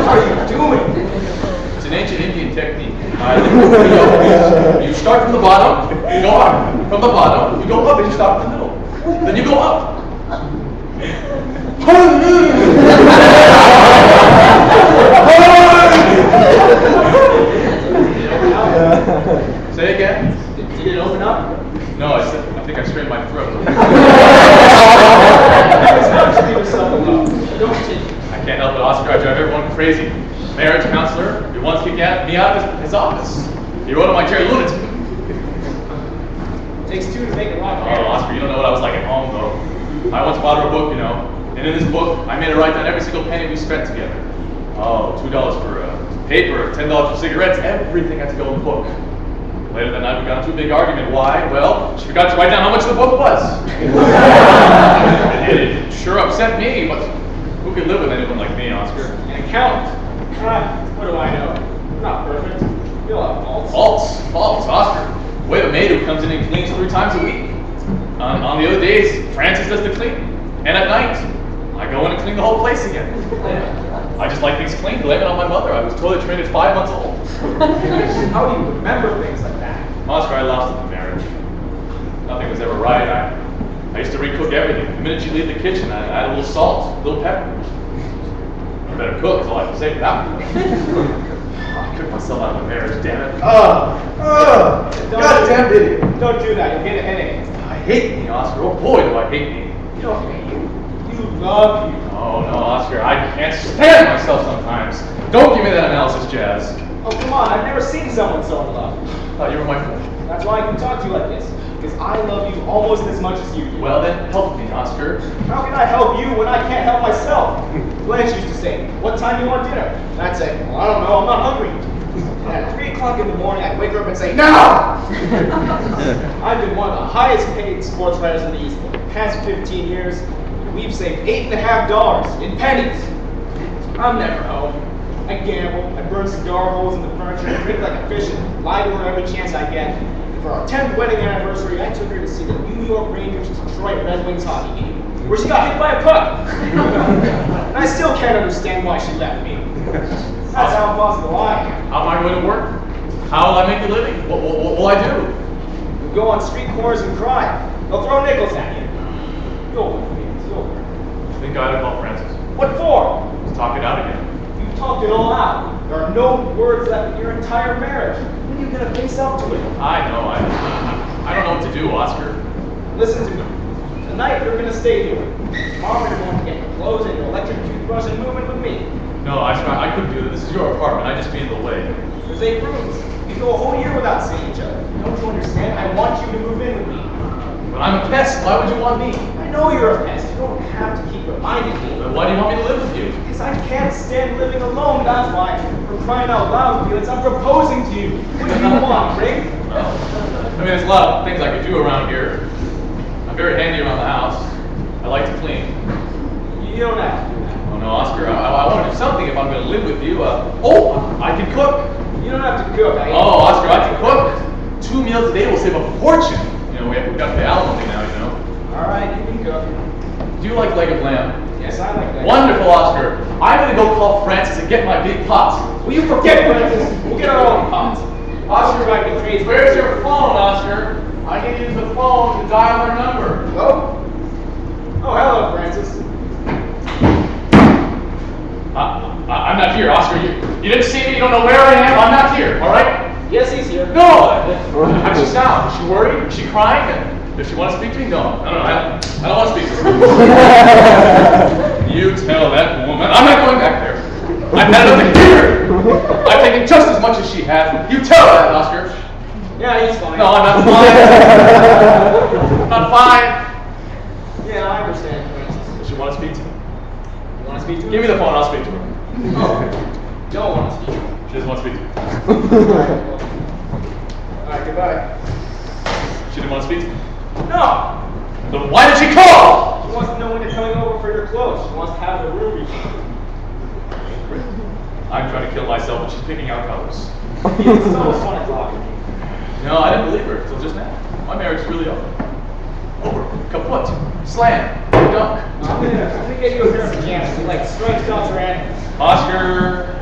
Speaker 4: are you doing?
Speaker 7: It's an ancient Indian technique. You start from the bottom, you go up. From the bottom, you go up, and you stop in the middle. Then you go up. Say again?
Speaker 4: Did it open up?
Speaker 7: No, I think I strained my throat.
Speaker 4: Leave yourself alone. Don't you?
Speaker 7: I can't help it, Oscar. I drive everyone crazy. Marriage counselor, he once kicked me out of his office. He wrote on my chair, lunatic.
Speaker 4: It takes 2 to make a rock.
Speaker 7: Oh, Oscar, you don't know what I was like at home, though. I once bought her a book, you know, and in this book, I made her write down every single penny we spent together. Oh, $2 for paper, $10 for cigarettes, everything had to go in the book. Later that night, we got into a big argument. Why? Well, she forgot to write down how much the book was. It sure upset me, but who can live with anyone like me, Oscar?
Speaker 4: An accountant. What do I know? I'm not perfect. You'll have faults.
Speaker 7: Faults, Oscar. We have a maid who comes in and cleans 3 times a week. On the other days, Frances does the cleaning. And at night, I go in and clean the whole place again. I just like things clean, blame it on my mother. I was toilet trained at 5 months old.
Speaker 4: How do you remember things like that?
Speaker 7: Oscar, I lost it in marriage. Nothing was ever right. I used to recook everything. The minute you leave the kitchen, I add a little salt, a little pepper. You better cook, is all I can say for that one. I cooked myself out of my marriage, damn it. Goddamn idiot.
Speaker 4: Don't do that. You'll get a headache.
Speaker 7: I hate me, Oscar. Oh boy, do I hate me.
Speaker 4: You don't hate you. You love you.
Speaker 7: Oh no, Oscar, I can't stand myself sometimes. Don't give me that analysis, Jazz.
Speaker 4: Oh, come on. I've never seen someone so in love.
Speaker 7: Thought you were my friend.
Speaker 4: That's why I can talk to you like this. Because I love you almost as much as you do.
Speaker 7: Well then, help me, Oscar.
Speaker 4: How can I help you when I can't help myself? Blanche used to say, what time do you want dinner? And I'd say, well, I don't know, I'm not hungry. And at 3 o'clock in the morning, I'd wake her up and say, no! I've been one of the highest paid sports writers in the East for the past 15 years. We've saved $8.50 in pennies. I'm never home. I gamble, I burn cigar holes in the furniture, I drink like a fish, and lie to her every chance I get. And for our 10th wedding anniversary, I took her to see the New York Rangers Detroit Red Wings hockey game, where she got hit by a puck. And I still can't understand why she left me. That's how impossible I am.
Speaker 7: How am I going to work? How will I make a living? What will I do?
Speaker 4: You go on street corners and cry. They'll throw nickels at you. You'll work, Felix, you'll work.
Speaker 7: I think I ought to call Francis.
Speaker 4: What for?
Speaker 7: Let's talk it out again.
Speaker 4: You've talked it all out. There are no words left in your entire marriage. When are you going to face up to it?
Speaker 7: I know. I don't know what to do, Oscar.
Speaker 4: Listen to me. Tonight you're going to stay here. Tomorrow you're going to get clothes and your electric toothbrush and move in with me.
Speaker 7: No, I couldn't do that. This is your apartment. I'd just be in the way.
Speaker 4: There's 8 rooms. We can go a whole year without seeing each other. Don't you understand? I want you to move in with me.
Speaker 7: But I'm a pest. Why would you want me?
Speaker 4: I know you're a pest. You don't have to keep reminding me.
Speaker 7: But why do you want me to live with you?
Speaker 4: Because I can't stand living alone, that's why. For crying out loud, Felix, I'm proposing to you. What do you want, Rick?
Speaker 7: Well, I mean, there's a lot of things I could do around here. I'm very handy around the house. I like to clean.
Speaker 4: You don't have to do that.
Speaker 7: Oh no, Oscar, I want to do something if I'm going to live with you. I can cook.
Speaker 4: You don't have to cook.
Speaker 7: Oh, Oscar, I can cook. 2 meals a day will save a fortune. You know, we've got to pay alimony now, you know.
Speaker 4: All right, you can cook.
Speaker 7: Do you like leg of lamb?
Speaker 4: Yes, I like that.
Speaker 7: Wonderful, Oscar. I'm going to go call Francis and get my big pot.
Speaker 4: Will you forget, Francis? We'll get our own pots.
Speaker 7: Oscar,
Speaker 4: might be crazy.
Speaker 7: where's your phone, Oscar? I can use the phone to dial their number.
Speaker 4: Hello? Oh, hello, Francis.
Speaker 7: I'm not here, Oscar. You didn't see me. You don't know where I am. I'm not here. All right?
Speaker 4: Yes, he's here.
Speaker 7: No. How's she sound? Is she worried? Is she crying? And if she wants to speak to me, no. I don't want to speak to her. You tell that woman. I'm not going back there. I've had nothing here. I've taken just as much as she has. You tell her that, Oscar.
Speaker 4: Yeah, he's fine.
Speaker 7: No, I'm not fine. I'm not fine.
Speaker 4: Yeah, I understand, Francis.
Speaker 7: Does she want to speak to me?
Speaker 4: You want to speak to him?
Speaker 7: Give me the phone. I'll speak to her.
Speaker 4: Oh, don't want to speak to him.
Speaker 7: She doesn't want to speak to me.
Speaker 4: All right, goodbye.
Speaker 7: She didn't want to speak to me.
Speaker 4: No!
Speaker 7: Then why did she call?
Speaker 4: She wants to know when you're coming over for your clothes. She wants to have the room repainted.
Speaker 7: I'm trying to kill myself, and she's picking out colors.
Speaker 4: It's almost fun to talk to me.
Speaker 7: No, I didn't believe her until just now. My marriage is really over. Over. Kaput. Slam. Dunk.
Speaker 4: I'm gonna get you a pair of pajamas. You like striped tops or anything.
Speaker 7: Oscar,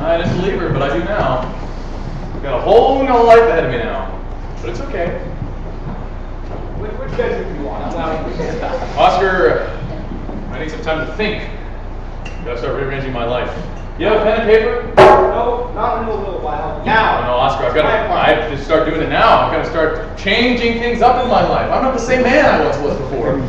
Speaker 7: I didn't believe her, but I do now. I've got a whole new life ahead of me now. But it's okay.
Speaker 4: Which bedroom do you want? I'm allowed.
Speaker 7: Oscar, I need some time to think. Gotta start rearranging my life. You have a pen and paper?
Speaker 4: No, not in a little while.
Speaker 7: Oh,
Speaker 4: Now.
Speaker 7: no, Oscar, I have to start doing it now. I've got to start changing things up in my life. I'm not the same man I once was before.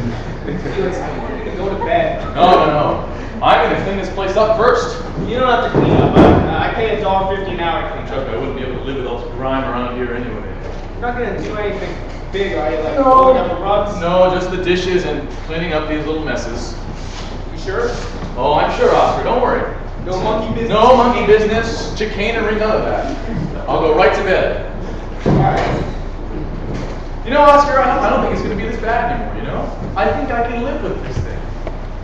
Speaker 4: Felix, I'm going to go to bed.
Speaker 7: No. I'm going to clean this place up first.
Speaker 4: You don't have to clean up. I pay $1.50 an hour to clean
Speaker 7: Trust
Speaker 4: up.
Speaker 7: me, I wouldn't be able to live with all this grime around here anyway.
Speaker 4: You're not going to do anything big, are you? Like
Speaker 7: No.
Speaker 4: rolling up the rugs?
Speaker 7: No, just the dishes and cleaning up these little messes.
Speaker 4: You sure?
Speaker 7: Oh, I'm sure, Oscar. Don't worry.
Speaker 4: No monkey business?
Speaker 7: No monkey business, chicanery, none of that. I'll go right to bed.
Speaker 4: Alright.
Speaker 7: You know, Oscar, I don't think it's going to be this bad anymore, you know? I think I can live with this thing.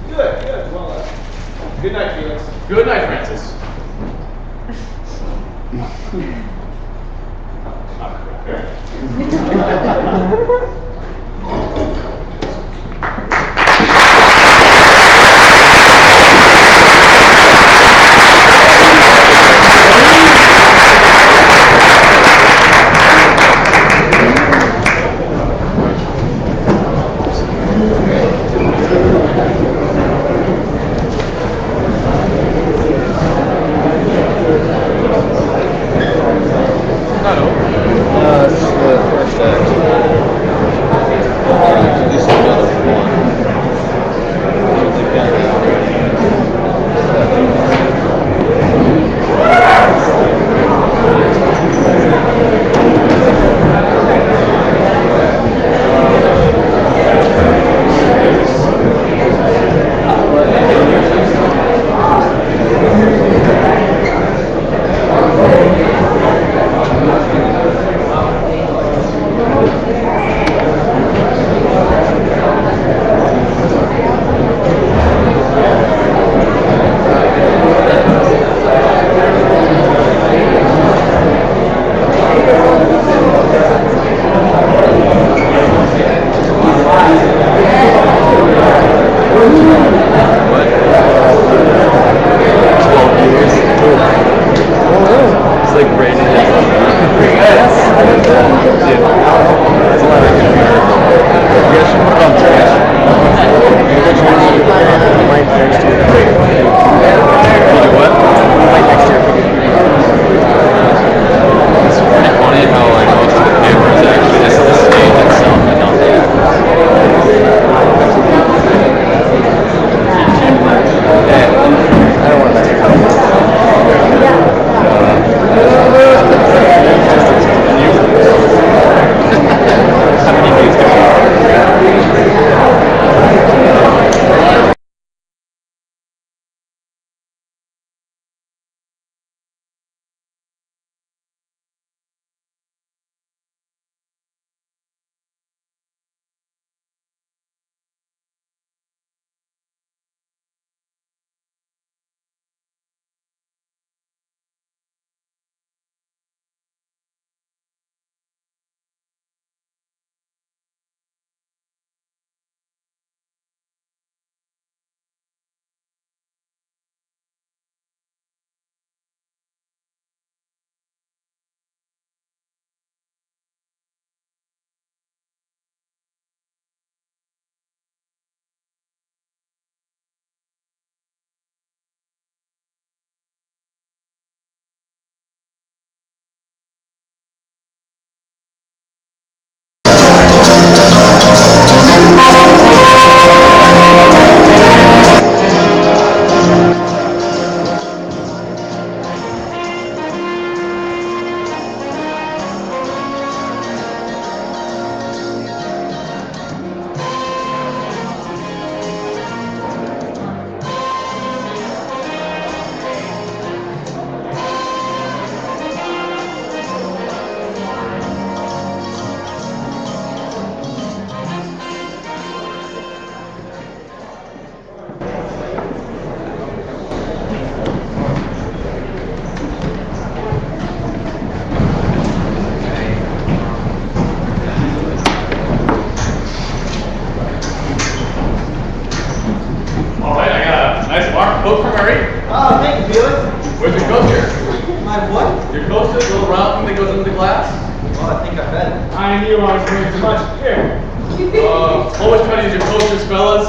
Speaker 4: Good. Well, good night, Felix.
Speaker 7: Good night, Francis.
Speaker 4: I knew I was doing too much. Here.
Speaker 7: Always try to use your coasters, fellas.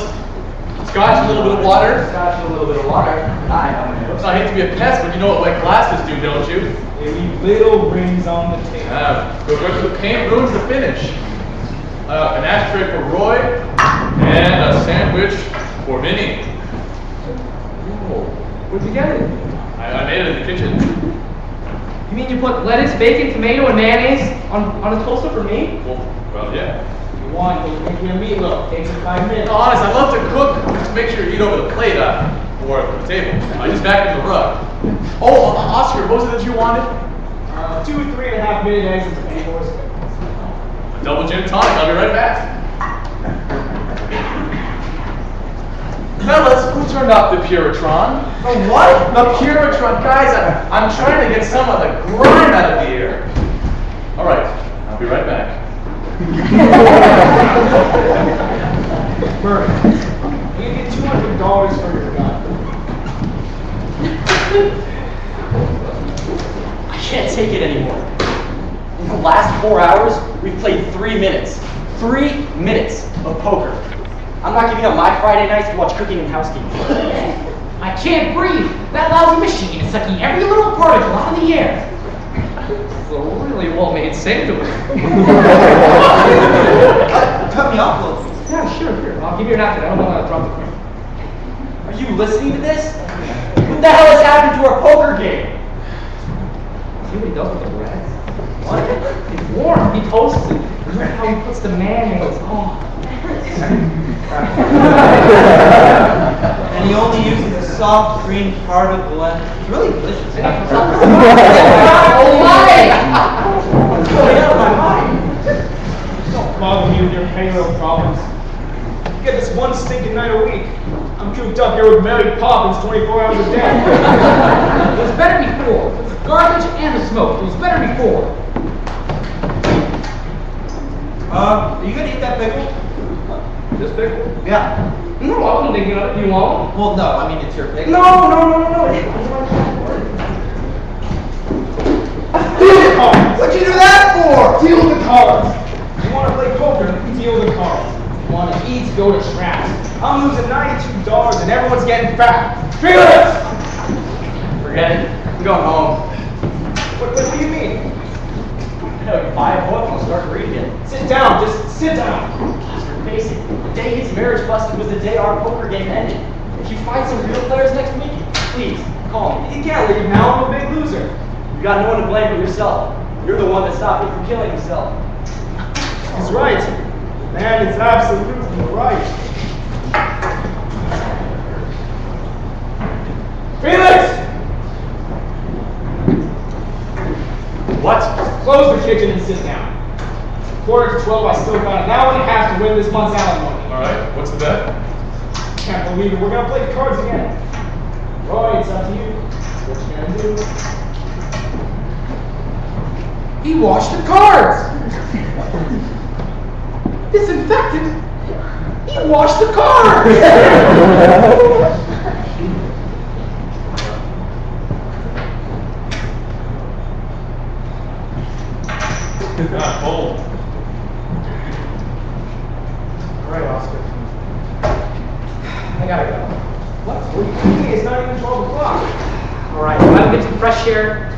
Speaker 7: Scotch, a little bit of water.
Speaker 2: Scotch and a little bit of water. I know.
Speaker 7: I hate to be a pest, but you know what wet glasses do, don't you?
Speaker 4: They leave little rings on the table.
Speaker 7: Go good for the paint, ruins the finish. An ashtray for Roy, and a sandwich for Vinny.
Speaker 2: Where'd you get it?
Speaker 7: I made it in the kitchen.
Speaker 2: You mean you put lettuce, bacon, tomato, and mayonnaise on a toaster for me?
Speaker 7: Well, yeah.
Speaker 4: If you want, you'll make your meatloaf. Takes you 5 minutes.
Speaker 7: Honest, I love to cook. Just make sure you eat over the plate, or the table. I just back in the rug. Oh, Oscar, what was it that you wanted?
Speaker 4: 2 3.5 minute eggs and tomatoes.
Speaker 7: A double gin tonic. I'll be right back. Fellas, who turned off the Puritron?
Speaker 3: The what?
Speaker 7: The Puritron, guys. I'm trying to get some of the grime out of the air. All right, I'll be right back.
Speaker 4: Bert, you get $200 for your gun.
Speaker 6: I can't take it anymore. In the last 4 hours, we've played 3 minutes. 3 minutes of poker. I'm not giving up my Friday nights to watch cooking and housekeeping.
Speaker 8: I can't breathe. That lousy machine is sucking every little particle out of the air.
Speaker 2: It's a really well-made sandwich.
Speaker 3: Cut me off a little bit.
Speaker 2: Yeah, sure, here. I'll give you a napkin. I don't want to drop the cream.
Speaker 6: Are you listening to this? What the hell has happened to our poker game?
Speaker 2: See what he does with the bread? What? It's warm. He toasts it. Look at how he puts the mayonnaise. Oh.
Speaker 3: And he only uses the soft green part of the blend. It's really delicious.
Speaker 8: Oh my!
Speaker 3: It's going out of my mind.
Speaker 4: Don't bother me with your payroll problems. You get this one stinking night a week. I'm cooped up here with Mary Poppins 24 hours a day.
Speaker 8: It was better before. The garbage and the smoke. It was better before.
Speaker 3: Are you gonna eat that pickle?
Speaker 2: This pickle?
Speaker 3: Yeah.
Speaker 2: No, I wasn't thinking of it. You want?
Speaker 3: Well, no, I mean it's your pickle.
Speaker 2: No.
Speaker 3: What'd you do that for?
Speaker 4: Deal the cards. You want to play poker? Deal the cards. You want to eat? Go to trash. I'm losing $92 and everyone's getting fat. Felix!
Speaker 6: Forget it. I'm going home.
Speaker 4: What do you mean?
Speaker 6: You buy a book and I'll start reading it.
Speaker 4: Sit down. Just sit down.
Speaker 6: Oscar, face it. The day his marriage busted was the day our poker game ended. If you find some real players next week, please call me.
Speaker 4: You can't leave now. I'm a big loser.
Speaker 6: You got no one to blame but yourself. You're the one that stopped me from killing himself.
Speaker 4: He's right. Man is absolutely right. Felix!
Speaker 7: What?
Speaker 4: Close the kitchen and sit down. 11:45, I still got an hour and a half to win this month's alimony.
Speaker 7: All right, what's the bet?
Speaker 4: Can't believe it. We're gonna play the cards again. Roy, it's up to you. What you gonna do?
Speaker 8: He washed the cards. Disinfectant. He washed the cards.
Speaker 7: Not cold.
Speaker 2: All right, Oscar. I gotta go.
Speaker 4: What? What are you thinking? It's not even 12 o'clock.
Speaker 8: All right, you want to get some fresh air?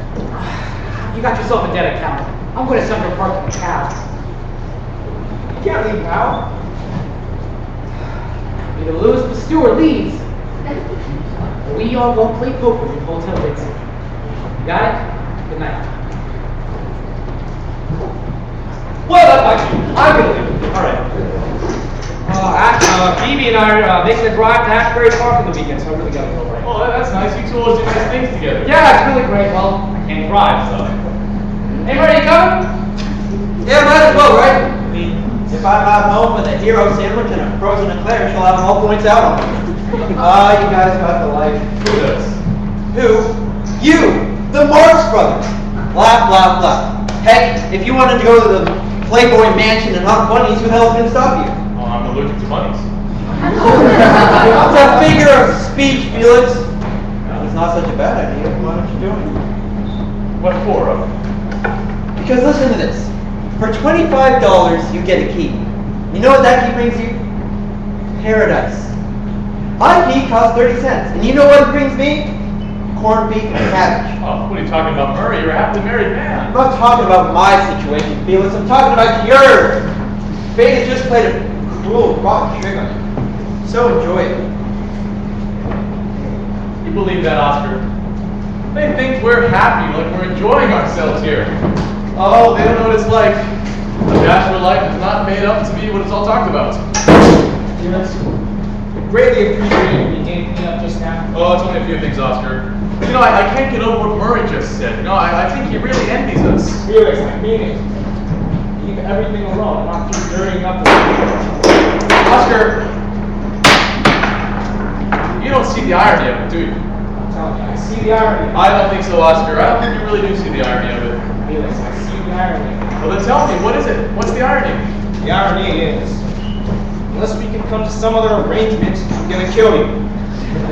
Speaker 8: You got yourself a dead account. I'm going to Central Park in a cab.
Speaker 4: You can't leave now.
Speaker 8: Either Lewis or Stewart leaves. We all go play poker in Hotel Dixie. Got it? Good night.
Speaker 2: Well, actually, I'm gonna leave.
Speaker 6: All right.
Speaker 2: Phoebe and I are making a drive to Ashbury Park on the weekend, so I really gotta go right now.
Speaker 7: Oh, that's nice. You two always do nice things together.
Speaker 2: Yeah, it's really great. Well, I can't drive, so. Anybody coming?
Speaker 3: Yeah, might as well, right? I mean, if I'm home with a hero sandwich and a frozen eclair, she'll have them all points out on me. You guys got the life.
Speaker 7: Who does?
Speaker 3: Who? You! The Marx Brothers! Laugh, laugh, laugh. Heck, if you wanted to go to the Playboy Mansion and hunt bunnies, who the hell's gonna stop you?
Speaker 7: Oh, I'm allergic to bunnies.
Speaker 3: It's a figure of speech, Felix. Well, it's not such a bad idea. Why don't you do it?
Speaker 7: What for?
Speaker 3: Because listen to this. For $25, you get a key. You know what that key brings you? Paradise. My key costs 30 cents. And you know what it brings me? Corned beef and cabbage.
Speaker 7: Oh, what are you talking about, Murray? You're a happily married man.
Speaker 3: I'm not talking about my situation, Felix. I'm talking about yours. Fate has just played a cruel, rotten trick on you. So enjoy it.
Speaker 7: You believe that, Oscar? They think we're happy, like we're enjoying ourselves here. Oh, they don't know what it's like. The bachelor life is not made up to be what it's all talked about.
Speaker 2: Yes. Greatly appreciated you gave me up just now.
Speaker 7: Oh, it's only a few things, Oscar. You know, I can't get over what Murray just said. You know, I think he really envies us.
Speaker 2: Felix, I mean it. Leave everything alone and not keep dirtying up the
Speaker 7: Oscar, you don't see the irony of it, do you?
Speaker 2: I'm telling you, I see the irony.
Speaker 7: I don't think so, Oscar. I don't think you really do see the irony of it.
Speaker 2: Felix, I see the irony.
Speaker 7: Well, then tell me, what is it? What's the irony?
Speaker 2: The irony is, unless we can come to some other arrangement, I'm gonna kill you.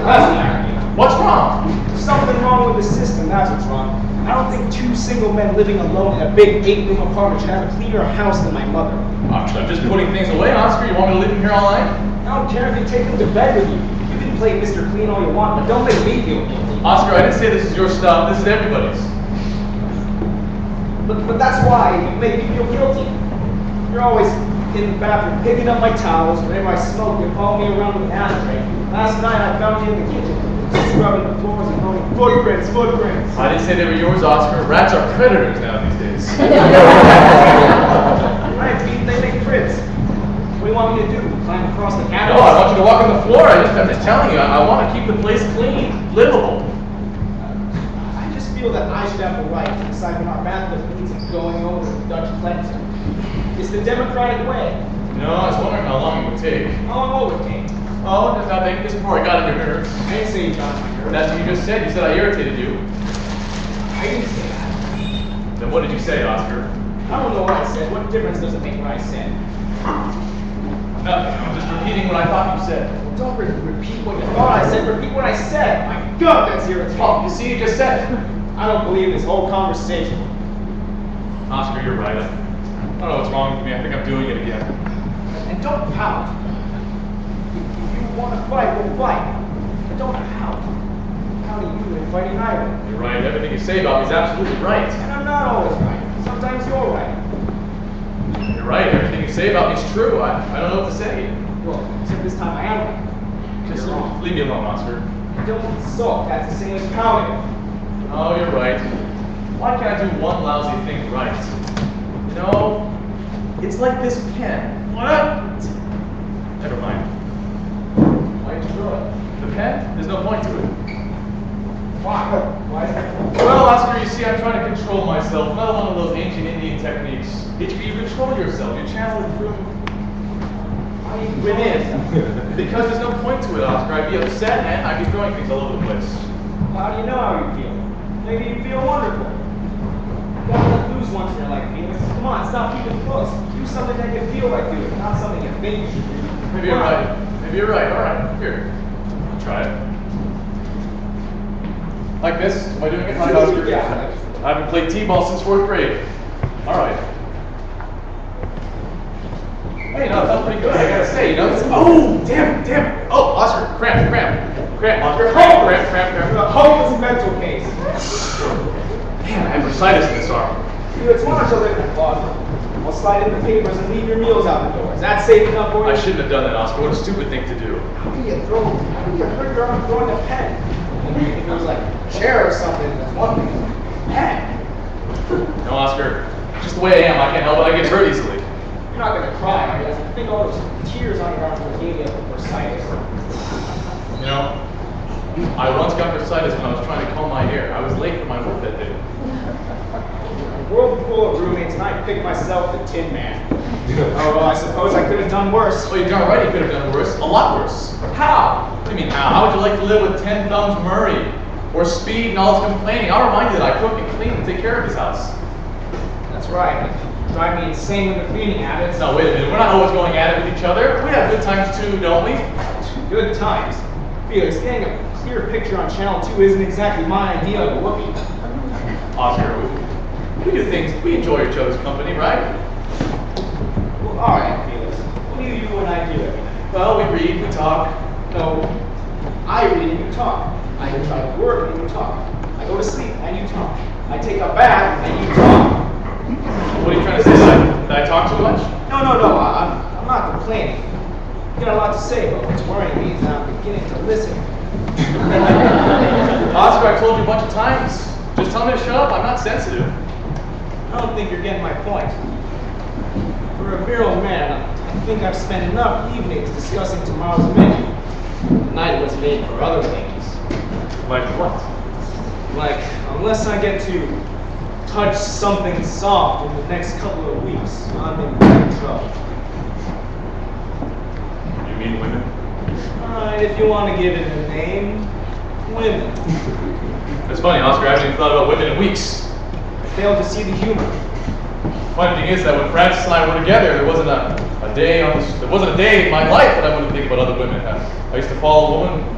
Speaker 2: That's the irony.
Speaker 7: What's wrong?
Speaker 2: There's something wrong with the system, that's what's wrong. I don't think two single men living alone in a big 8-room apartment should have a cleaner house than my mother.
Speaker 7: I'm just putting things away, Oscar. You want me to leave him here all night?
Speaker 2: I don't care if you take him to bed with you. You can play Mr. Clean all you want, but don't make me feel guilty.
Speaker 7: Oscar, I didn't say this is your stuff. This is everybody's.
Speaker 2: But that's why you make me feel guilty. You're always in the bathroom picking up my towels. Whenever I smoke, you follow me around with an ashtray. Last night I found you in the kitchen, scrubbing the floors and going, footprints.
Speaker 7: I didn't say they were yours, Oscar. Rats are predators now these days.
Speaker 2: Right, Pete, they make prints. What do you want me to do? Climb across the cabin?
Speaker 7: No, I want you to walk on the floor. I'm just telling you, I want to keep the place clean, livable.
Speaker 2: I just feel that I should have the right to decide when our bathroom needs going over the Dutch cleanser. It's the democratic way.
Speaker 7: No, I was wondering how long it would take.
Speaker 2: How long would it take?
Speaker 7: Oh, just not thinking this before I got on your nerves.
Speaker 2: I didn't say you got my nerves.
Speaker 7: That's what you just said. You said I irritated you.
Speaker 2: I didn't say that.
Speaker 7: Then what did you say, Oscar?
Speaker 2: I don't know what I said. What difference does it make what I said?
Speaker 7: Nothing. I'm just repeating what I thought you said.
Speaker 2: Well, don't repeat what you thought I said. Repeat what I said. My God, that's irritating.
Speaker 7: Oh, you see, you just said it.
Speaker 2: I don't believe this whole conversation.
Speaker 7: Oscar, you're right. I don't know what's wrong with me. I think I'm doing it again.
Speaker 2: And don't pout. If you want to fight, we'll fight. But don't pout. Pouting you and fighting I will.
Speaker 7: You're right. Everything you say about me is absolutely right.
Speaker 2: And I'm not always right. Sometimes you're right.
Speaker 7: You're right. Everything you say about me is true. I don't know what to say.
Speaker 2: Well, except this time I am right. Just
Speaker 7: You're
Speaker 2: wrong.
Speaker 7: Leave me alone, Oscar.
Speaker 2: Don't insult. That's the same as pouting.
Speaker 7: Oh, you're right. Why can't I do one lousy thing right? You know, it's like this pen. What? Never mind. Why did you throw it? The pen? There's no point to it.
Speaker 2: Why? Why is that?
Speaker 7: Well, Oscar, you see, I'm trying to control myself. Another one of those ancient Indian techniques. You control yourself. You channel it through
Speaker 2: Why do you
Speaker 7: within. Because there's no point to it, Oscar. I'd be upset and I'd be throwing things all over the place.
Speaker 2: How do you know how you feel? Maybe you feel wonderful. You gotta let loose once in your life, Felix. Come on, stop keeping close. Do something that you feel like doing, not something you think you should do.
Speaker 7: Maybe you're right. Maybe you're right. All right, here. I'll try it. Like this? Am I doing it right, Oscar?
Speaker 2: Yeah.
Speaker 7: I haven't played t-ball since 4th grade. All right. Hey, you know, that felt pretty good. I gotta say, you know. Oh, damn it. Oh, Oscar, cramp, Oscar, cramp.
Speaker 2: A hopeless mental case.
Speaker 7: Man, I have bursitis in this arm.
Speaker 2: Felix, why don't you live in the closet? I'll slide in the papers and leave your meals out the door. Is that safe enough for you?
Speaker 7: I shouldn't have done that, Oscar. What a stupid thing to do.
Speaker 2: How can you hurt your arm throwing a pen? If it was like a chair or something, that's one thing. Pen.
Speaker 7: No, Oscar. Just the way I am, I can't help it. I get hurt easily.
Speaker 2: You're not gonna cry, are you? I think all those tears on your arm will give you bursitis.
Speaker 7: You know, I once got bursitis when I was trying to comb my hair. I was late for my work that day.
Speaker 2: A world full of roommates, and I picked myself the Tin Man. Oh, well, I suppose I could have done worse.
Speaker 7: Well, you're darn right you could have done worse. A lot worse.
Speaker 2: How?
Speaker 7: What do you mean how? How would you like to live with 10 thumbs Murray? Or Speed and all his complaining? I'll remind you that I cook and clean and take care of his house.
Speaker 2: That's right. Drive me insane with the cleaning habits.
Speaker 7: No, wait a minute. We're not always going at it with each other. We have good times too, don't we?
Speaker 2: Good times. Felix, getting a clear picture on Channel 2 isn't exactly my idea of a whoopee.
Speaker 7: Oscar, we do things. We enjoy each other's company, right?
Speaker 4: go to sleep and you talk. I take a bath and you talk.
Speaker 7: What are you trying to say? That I talk too much?
Speaker 4: No, I'm not complaining. You got a lot to say, but what's worrying me is that I'm beginning to listen.
Speaker 7: Oscar, I told you a bunch of times. Just tell me to shut up. I'm not sensitive.
Speaker 4: I don't think you're getting my point. For a virile man, I think I've spent enough evenings discussing tomorrow's menu. Tonight was made for other things.
Speaker 7: Like what?
Speaker 4: Like, unless I get to touch something soft in the next couple of weeks, I'm in big trouble.
Speaker 7: You mean women?
Speaker 4: If you want to give it a name, women.
Speaker 7: It's funny, Oscar. I haven't even thought about women in weeks.
Speaker 4: I fail to see the humor.
Speaker 7: Funny thing is that when Francis and I were together, there wasn't a day in my life that I wouldn't think about other women. I used to follow a woman.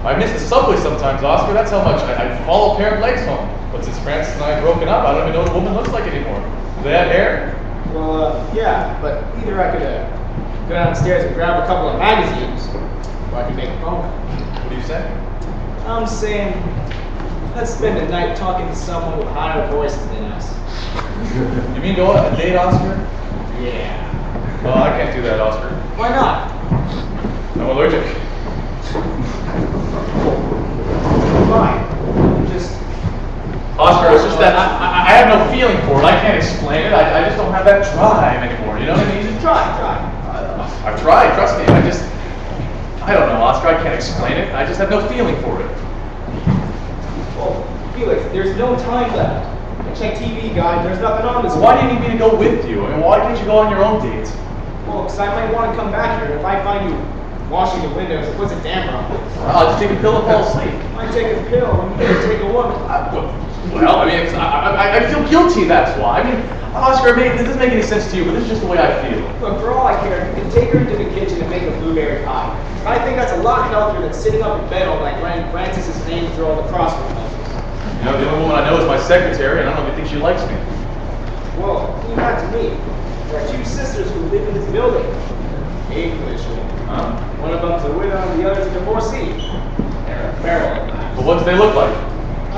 Speaker 7: I miss the subway sometimes, Oscar. That's how much I follow a pair of legs home. But since Francis and I have broken up, I don't even know what a woman looks like anymore. Do they have hair?
Speaker 4: Well, yeah, but either I could go downstairs and grab a couple of magazines, or I could make a phone call.
Speaker 7: What are you saying?
Speaker 4: I'm saying, let's spend the night talking to someone with higher voices than us.
Speaker 7: You mean go on a date, Oscar?
Speaker 4: Yeah.
Speaker 7: Oh, I can't do that, Oscar.
Speaker 4: Why not?
Speaker 7: I'm allergic.
Speaker 4: Fine. Just
Speaker 7: Oscar, it's just that I have no feeling for it. I can't explain it. I just don't have that drive anymore. You know what I mean?
Speaker 4: just try.
Speaker 7: I've tried, trust me. I don't know, Oscar. I can't explain it. I just have no feeling for it.
Speaker 4: Well, Felix, there's no time left. I checked TV guide, there's nothing on this.
Speaker 7: Why do you need me to go with you? I mean, why can't you go on your own dates?
Speaker 4: Well, because I might want to come back here. If I find you washing the windows, it puts a damper on things.
Speaker 7: I'll just take a pill and fall asleep.
Speaker 4: I take a pill, and you take a woman.
Speaker 7: Well, I mean, I feel guilty, that's why. I mean, Oscar, it doesn't make any sense to you, but this is just the way I feel.
Speaker 4: Look, for all I care, you can take her into the kitchen and make a blueberry pie. I think that's a lot healthier than sitting up in bed all night writing Francis's name through all the crossword puzzles.
Speaker 7: You know, the only woman I know is my secretary, and I don't even think she likes me.
Speaker 4: Well, leave that to me. There are two sisters who live in this building. Englishwomen.
Speaker 7: Huh?
Speaker 4: One of them's a widow and the other's a divorcee. They're a barrel at last.
Speaker 7: But what do they look like?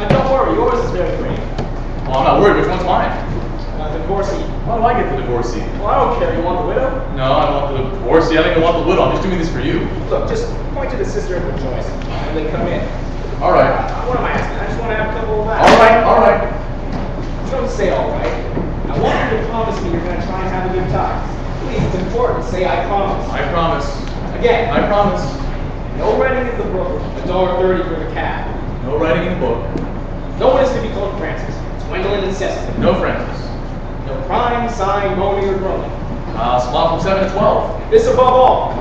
Speaker 4: Don't worry, yours is very pretty.
Speaker 7: Well, I'm not worried. Which one's mine?
Speaker 4: Divorcee.
Speaker 7: Why do I get the divorcee?
Speaker 4: Well, I don't care. You want the widow?
Speaker 7: No, I don't want the divorcee. I don't even want the widow. I'm just doing this for you.
Speaker 4: Look, just point to the sister and rejoice. And then come in.
Speaker 7: All right.
Speaker 4: What am I asking? I just want to have a couple of laughs.
Speaker 7: All right.
Speaker 4: Don't say all right. I want you to promise me you're going to try and have a good time. Please, it's important. Say I promise.
Speaker 7: I promise.
Speaker 4: Again.
Speaker 7: I promise.
Speaker 4: No writing in the book. $1.30 for the cab.
Speaker 7: No writing in the book.
Speaker 4: No one is to be called Francis. It's Gwendolyn and Cecily.
Speaker 7: No Francis.
Speaker 4: No crying, sighing, moaning, or groaning.
Speaker 7: Slot from 7 to 12.
Speaker 4: This above all.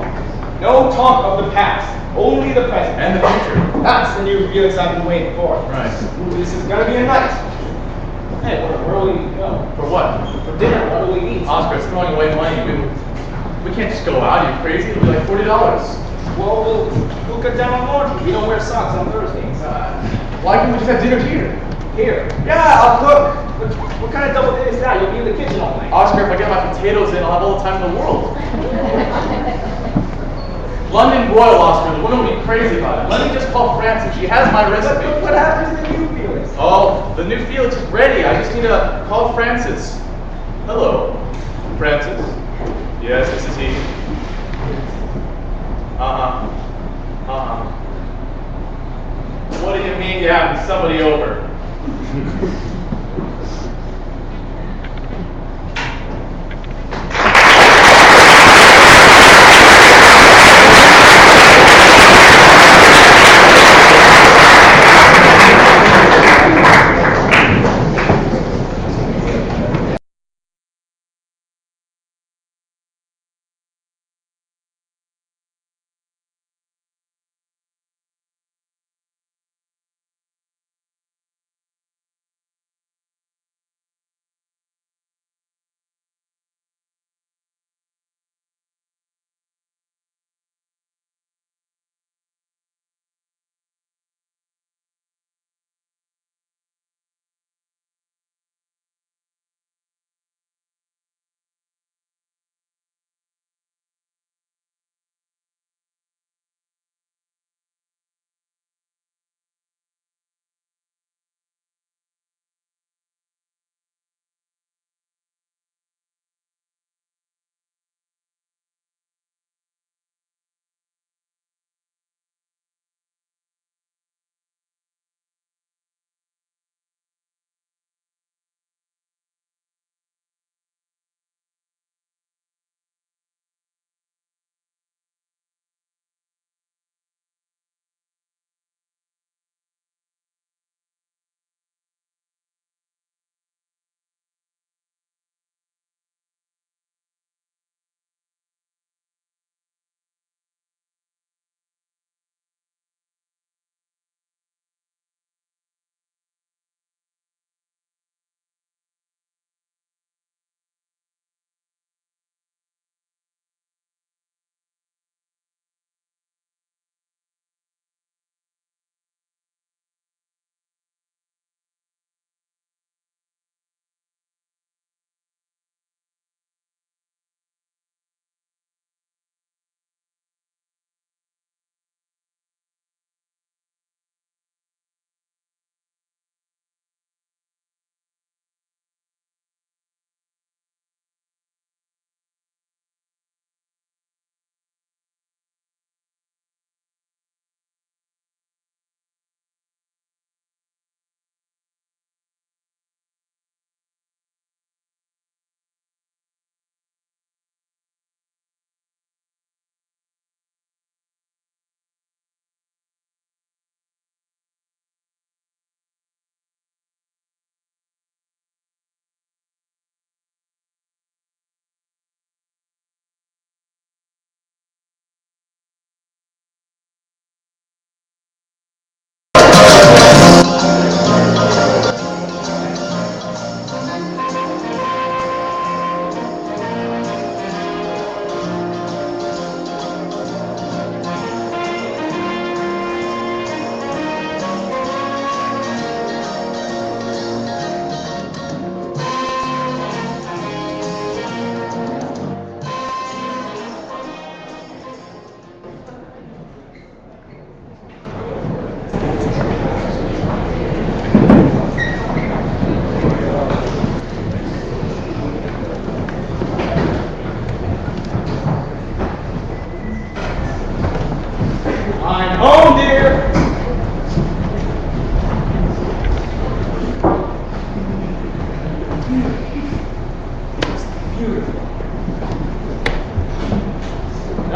Speaker 4: No talk of the past. Only the present.
Speaker 7: And the future.
Speaker 4: That's the new Felix I've been waiting for.
Speaker 7: Right.
Speaker 4: Ooh, this is gonna be a night. Hey, where will we go?
Speaker 7: For what?
Speaker 4: For dinner, what will we eat?
Speaker 7: Oscar, it's throwing away money. We can't just go out. Are you crazy? It'll be like $40.
Speaker 4: Well, we'll cut down on laundry. We don't wear socks on Thursdays.
Speaker 7: Why can't we just have dinner here?
Speaker 4: Here. Yeah, I'll cook. What kind of double date is that? You'll be in the kitchen all night.
Speaker 7: Oscar, if I get my potatoes in, I'll have all the time in the world. London broil, Oscar. The woman will be crazy about it. Let me just call Frances. She has my recipe.
Speaker 4: What happens to you, Felix?
Speaker 7: Oh, the new Felix is ready. I just need to call Frances. Hello, Frances. Yes, this is he. What do you mean you having somebody over?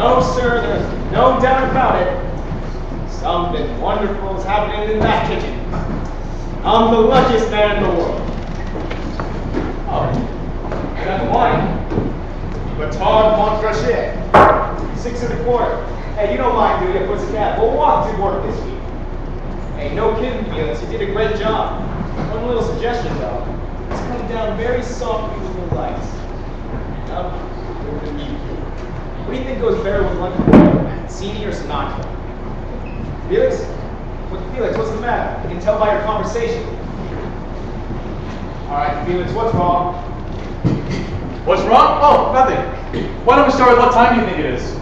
Speaker 4: No, sir, there's no doubt about it. Something wonderful is happening in that kitchen. I'm the luckiest man in the world. Oh, I got the wine. Batard Montrachet. 6 1/4. Hey, you don't mind, do you, pussycat? We'll walk to work this week. Hey, no kidding, Felix. You did a great job. One little suggestion, though. Let's come down very softly with the lights. Up with the music. What do you think goes better with Lunch Royal, Mancini or Sinatra? Felix? Felix, what's the matter? I can tell by your conversation. All right, Felix, what's wrong?
Speaker 7: What's wrong? Oh, nothing. Why don't we start with what time do you think it is?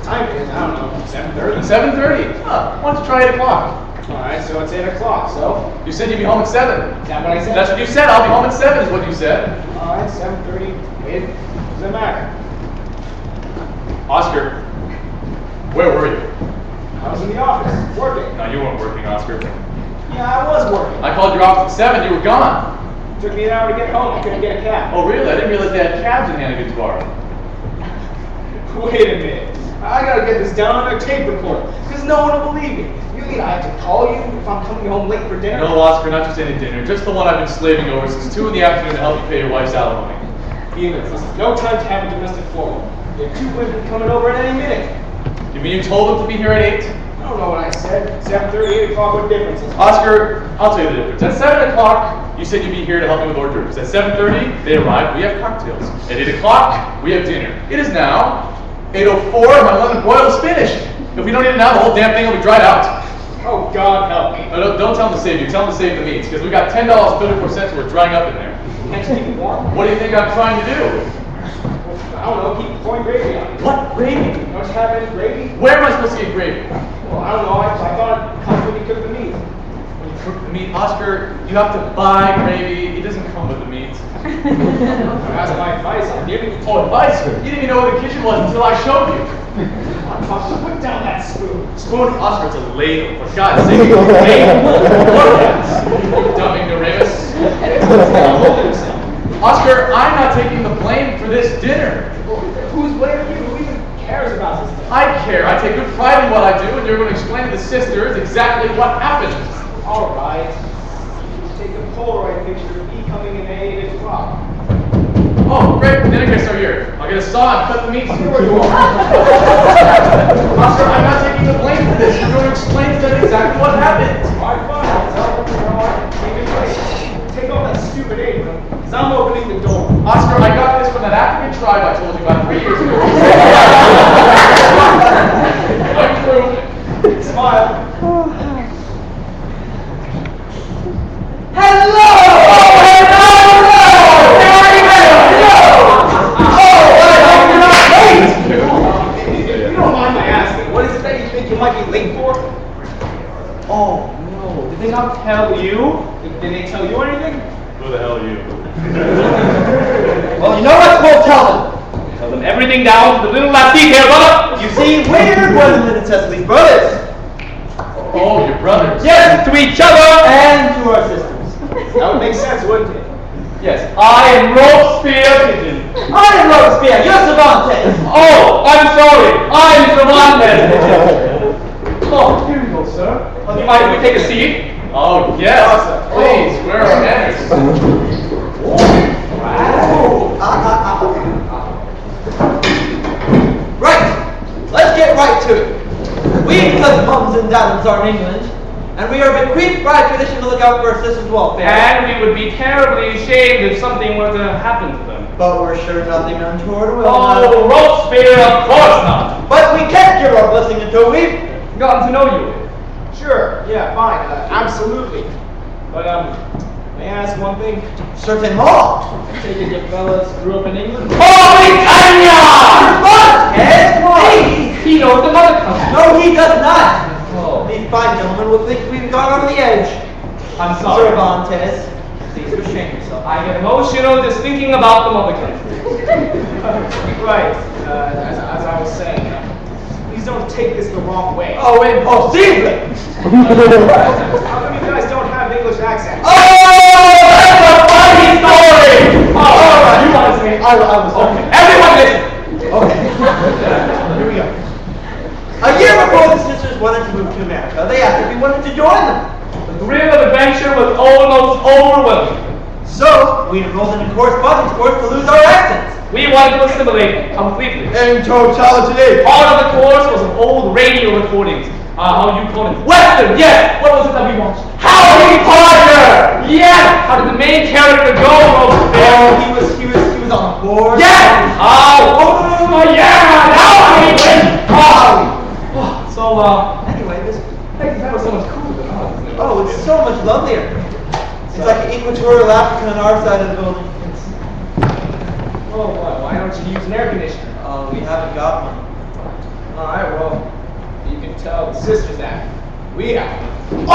Speaker 4: Time is, I don't know, 7:30?
Speaker 7: 7:30? Huh, why don't you try 8 o'clock?
Speaker 4: All right, so it's 8 o'clock, so?
Speaker 7: You said you'd be home at 7.
Speaker 4: Is that what I said?
Speaker 7: That's what you said. I'll be home at 7 is what you said.
Speaker 4: All right, 7:30. It doesn't matter.
Speaker 7: Oscar, where were you?
Speaker 4: I was in the office, working.
Speaker 7: No, you weren't working, Oscar.
Speaker 4: Yeah, I was working.
Speaker 7: I called your office at 7. You were gone.
Speaker 4: It took me an hour to get home. I couldn't get a cab.
Speaker 7: Oh, really? I didn't realize they had cabs in Hannigan's Bar.
Speaker 4: Wait a minute. I gotta get this down on a tape recorder, because no one will believe me. You mean I have to call you if I'm coming home late for dinner?
Speaker 7: No, Oscar, not just any dinner. Just the one I've been slaving over since 2 in the afternoon to help you pay your wife's alimony.
Speaker 4: Felix, this is no time to have a domestic quarrel. There are 2 women coming over at any minute.
Speaker 7: You mean you told them to be here at 8?
Speaker 4: I don't know what I said. 7:30, 8 o'clock, what difference is it?
Speaker 7: Oscar, I'll tell you the difference. At 7 o'clock, you said you'd be here to help me with hors d'oeuvres. At 7:30, they arrive, we have cocktails. At 8 o'clock, we have dinner. It is now 8:04, my lemon boil is finished. If we don't eat it now, the whole damn thing will be dried out.
Speaker 4: Oh, God help me.
Speaker 7: Don't tell them to save you, tell them to save the meats, because we got $10.34 worth drying up in there.
Speaker 4: Can't you keep it warm?
Speaker 7: What do you think I'm trying to do?
Speaker 4: I don't know, keep pouring gravy on it.
Speaker 7: What? Gravy?
Speaker 4: Don't you have any gravy?
Speaker 7: Where am I supposed to get gravy?
Speaker 4: Well, I don't know. I thought it comes when you cook the meat.
Speaker 7: When you cook the meat, Oscar, you have to buy gravy. It doesn't come with the meat.
Speaker 4: That's my advice. I'm giving you.
Speaker 7: Oh, advice? You didn't even know where the kitchen was until I showed you.
Speaker 4: Put down that spoon.
Speaker 7: Spoon, Oscar, it's a ladle. For God's sake, it's a ladle. Look at this. Dumb ignoramus. Oscar, I'm not taking the blame for this dinner.
Speaker 4: Who's blaming you? Who even cares about this stuff?
Speaker 7: I care. I take good pride in what I do, and you're going to explain to the sisters exactly what happened.
Speaker 4: All right. Take a Polaroid picture of me coming in at 8 o'clock.
Speaker 7: Oh, great. Dinner guests are here. I'll get a saw and cut the meat. Oscar, I'm not taking the blame for this. You're going to explain to them exactly what happened.
Speaker 4: All right, fine. Take it away. Take off that stupid apron, because I'm opening the door.
Speaker 7: Oscar, I got this from that African tribe I told you about 3 years ago. I'm through.
Speaker 4: Smile.
Speaker 3: Hello!
Speaker 4: If you don't mind my asking, what is it that you think you might be late for?
Speaker 3: Oh, no.
Speaker 4: Did they not tell you? Did they tell you anything?
Speaker 7: Who the hell are you?
Speaker 3: Well, you know what? We'll tell them.
Speaker 2: Tell them everything down to the little last detail, brother.
Speaker 3: You see, we're Gwendolyn and Cecily's brothers.
Speaker 7: Oh, your brothers.
Speaker 3: Yes, to each other and to our sisters.
Speaker 4: That would make sense, wouldn't it?
Speaker 2: Yes, I am Robespierre Pigeon.
Speaker 3: I am Robespierre. You're Cervantes.
Speaker 2: Oh, I'm sorry. I'm Cervantes. Oh, here we go, sir. Do you mind if we take a seat?
Speaker 7: Oh, yes. Please, where are our manners?
Speaker 3: Right. Let's get right to it. We, because mums and dads are in England, and we are bequeathed by tradition to look out for our sisters' welfare.
Speaker 2: And we would be terribly ashamed if something were to happen to them.
Speaker 3: But we're sure nothing untoward will
Speaker 2: Oh, Robespierre, of course not.
Speaker 3: But we can't give our blessing until we've
Speaker 2: Gotten to know you.
Speaker 4: Sure, yeah, fine, absolutely. But, may I ask one thing?
Speaker 3: certain law.
Speaker 4: I take it you fellas grew up in England?
Speaker 3: Britannia! Yes, please.
Speaker 2: He knows the mother country.
Speaker 3: No, he does not.
Speaker 2: Oh.
Speaker 3: These fine gentlemen will think we've gone over the edge.
Speaker 2: I'm sorry.
Speaker 3: Cervantes, please restrain yourself.
Speaker 2: I get emotional just thinking about the mother country.
Speaker 4: Right, as I was saying, please don't take this the wrong way.
Speaker 3: Oh, wait, oh, seriously!
Speaker 4: How come you guys don't have English accents?
Speaker 3: Oh, that's a funny story!
Speaker 2: Oh, all right. You want to say?
Speaker 3: I was
Speaker 2: Okay. Everyone listen.
Speaker 3: Okay. Here we go. both sisters wanted to move to America. They asked if we wanted to join them.
Speaker 5: The thrill of adventure was almost overwhelming.
Speaker 3: So, we enrolled in a correspondence course to lose our accents.
Speaker 5: We wanted to assimilate completely.
Speaker 3: In totality.
Speaker 5: Part of the course was of old radio recordings. How you call it? Western, yes! What was it that we watched? Harry Potter! Yes! How did the main character go, Robespierre?
Speaker 3: Oh, he was on board.
Speaker 5: Yes! Yeah! Now he went! So,
Speaker 3: Anyway, this.
Speaker 5: that was so much cooler than ours, isn't it?
Speaker 3: Oh, it's so much lovelier. It's like equatorial Africa on our side of the building.
Speaker 2: Oh, well, why don't you use an air conditioner?
Speaker 3: We haven't got one.
Speaker 2: Alright, well, you can tell the sisters that. We have.
Speaker 5: Oh!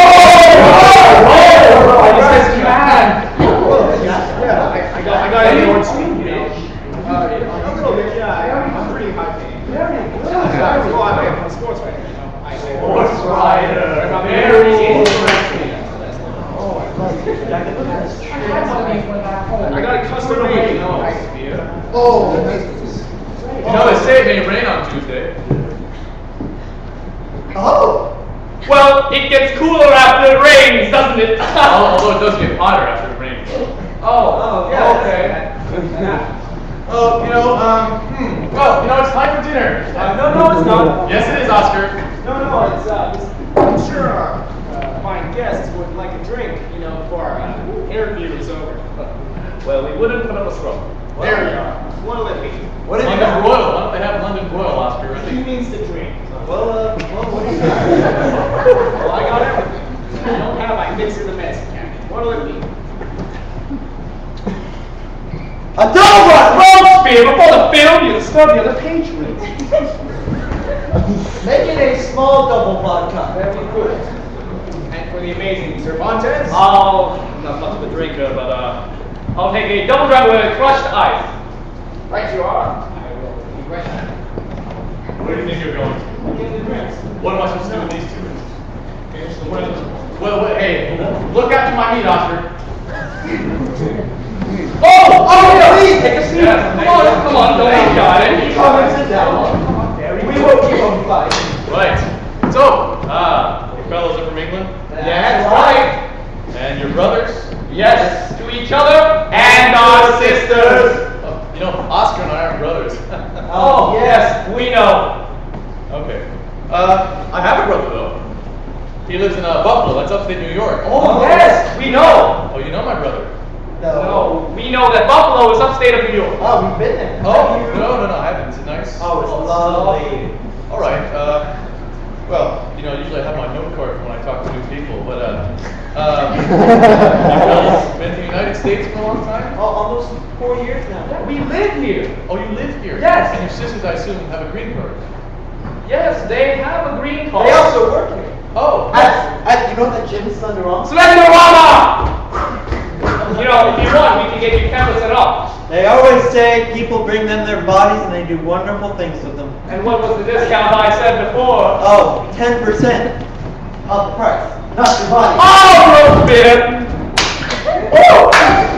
Speaker 5: This man!
Speaker 2: Yeah, I got it in too, you know. A little bit, yeah. I'm pretty high paying. Well, I'm a sports writer, you know.
Speaker 5: Sports writer. Very interesting.
Speaker 2: I got a custom made, you know.
Speaker 1: Oh,
Speaker 7: You know, they say it may rain on Tuesday.
Speaker 1: oh.
Speaker 5: Well, it gets cooler after it rains, doesn't it?
Speaker 7: Although it does get hotter after it rains.
Speaker 5: Yeah, okay.
Speaker 7: Oh, well, it's time for dinner.
Speaker 2: No, it's not.
Speaker 7: Yes, it is, Oscar.
Speaker 2: No, it's, I'm sure our fine guests would like a drink, you know, before our interview is over.
Speaker 5: Well, we wouldn't put up a struggle.
Speaker 2: There we are. What'll it be?
Speaker 3: What do you
Speaker 7: London
Speaker 3: got?
Speaker 7: Royal. Why don't they have London Royal, Oscar? I
Speaker 2: He
Speaker 7: think.
Speaker 2: means to drink.
Speaker 3: Well, what do you got?
Speaker 2: Well, I got everything. I don't have my mix in the medicine cabinet. What'll it be?
Speaker 3: A double one!
Speaker 5: Robespierre, before the film, you disturbed the other patrons.
Speaker 3: Make it a small double vodka.
Speaker 2: Very good. And for the amazing Cervantes?
Speaker 5: I'm not much of a drinker, but I'll take a double drum with crushed ice.
Speaker 2: Right you are. I will be right back.
Speaker 7: Where do you think you're going?
Speaker 2: Get the drinks.
Speaker 7: What am I supposed to do with these two?
Speaker 2: Finish the one.
Speaker 7: Well, hey, look after my meat, Oscar.
Speaker 5: Yeah, please take a seat.
Speaker 7: Yes,
Speaker 5: Come on, don't be shy.
Speaker 3: Come and sit down. We won't keep on fighting.
Speaker 7: Right. So, you fellows are from England?
Speaker 5: That's right.
Speaker 7: And your brothers?
Speaker 5: Yes, to each other and our sisters.
Speaker 7: Oscar and I are brothers.
Speaker 5: Oh, yes, we know.
Speaker 7: Okay. I have a brother, though. He lives in Buffalo. That's upstate New York.
Speaker 5: Oh, yes, we know.
Speaker 7: Oh, you know my brother?
Speaker 5: No, we know that Buffalo is upstate of New York.
Speaker 3: Oh, we've been there.
Speaker 7: Oh, no, I haven't. Is it nice?
Speaker 3: Oh, it's lovely.
Speaker 7: All right. Well, usually I have my note card for when I talk to new people, but you fellas been to the United States for a long time?
Speaker 3: Oh, almost 4 years now.
Speaker 5: We live here.
Speaker 7: Oh, you live here?
Speaker 5: Yes.
Speaker 7: And your sisters, I assume, have a green card.
Speaker 5: Yes, they have a green card.
Speaker 3: They also work here.
Speaker 7: Oh.
Speaker 3: You know that gym is Slenderama?
Speaker 5: Slenderama! If you want, we can get you cameras set up.
Speaker 3: They always say people bring them their bodies and they do wonderful things with them.
Speaker 5: And what was the discount I said before?
Speaker 3: Oh, 10% of the price. Not your body.
Speaker 5: Oh, Robespierre!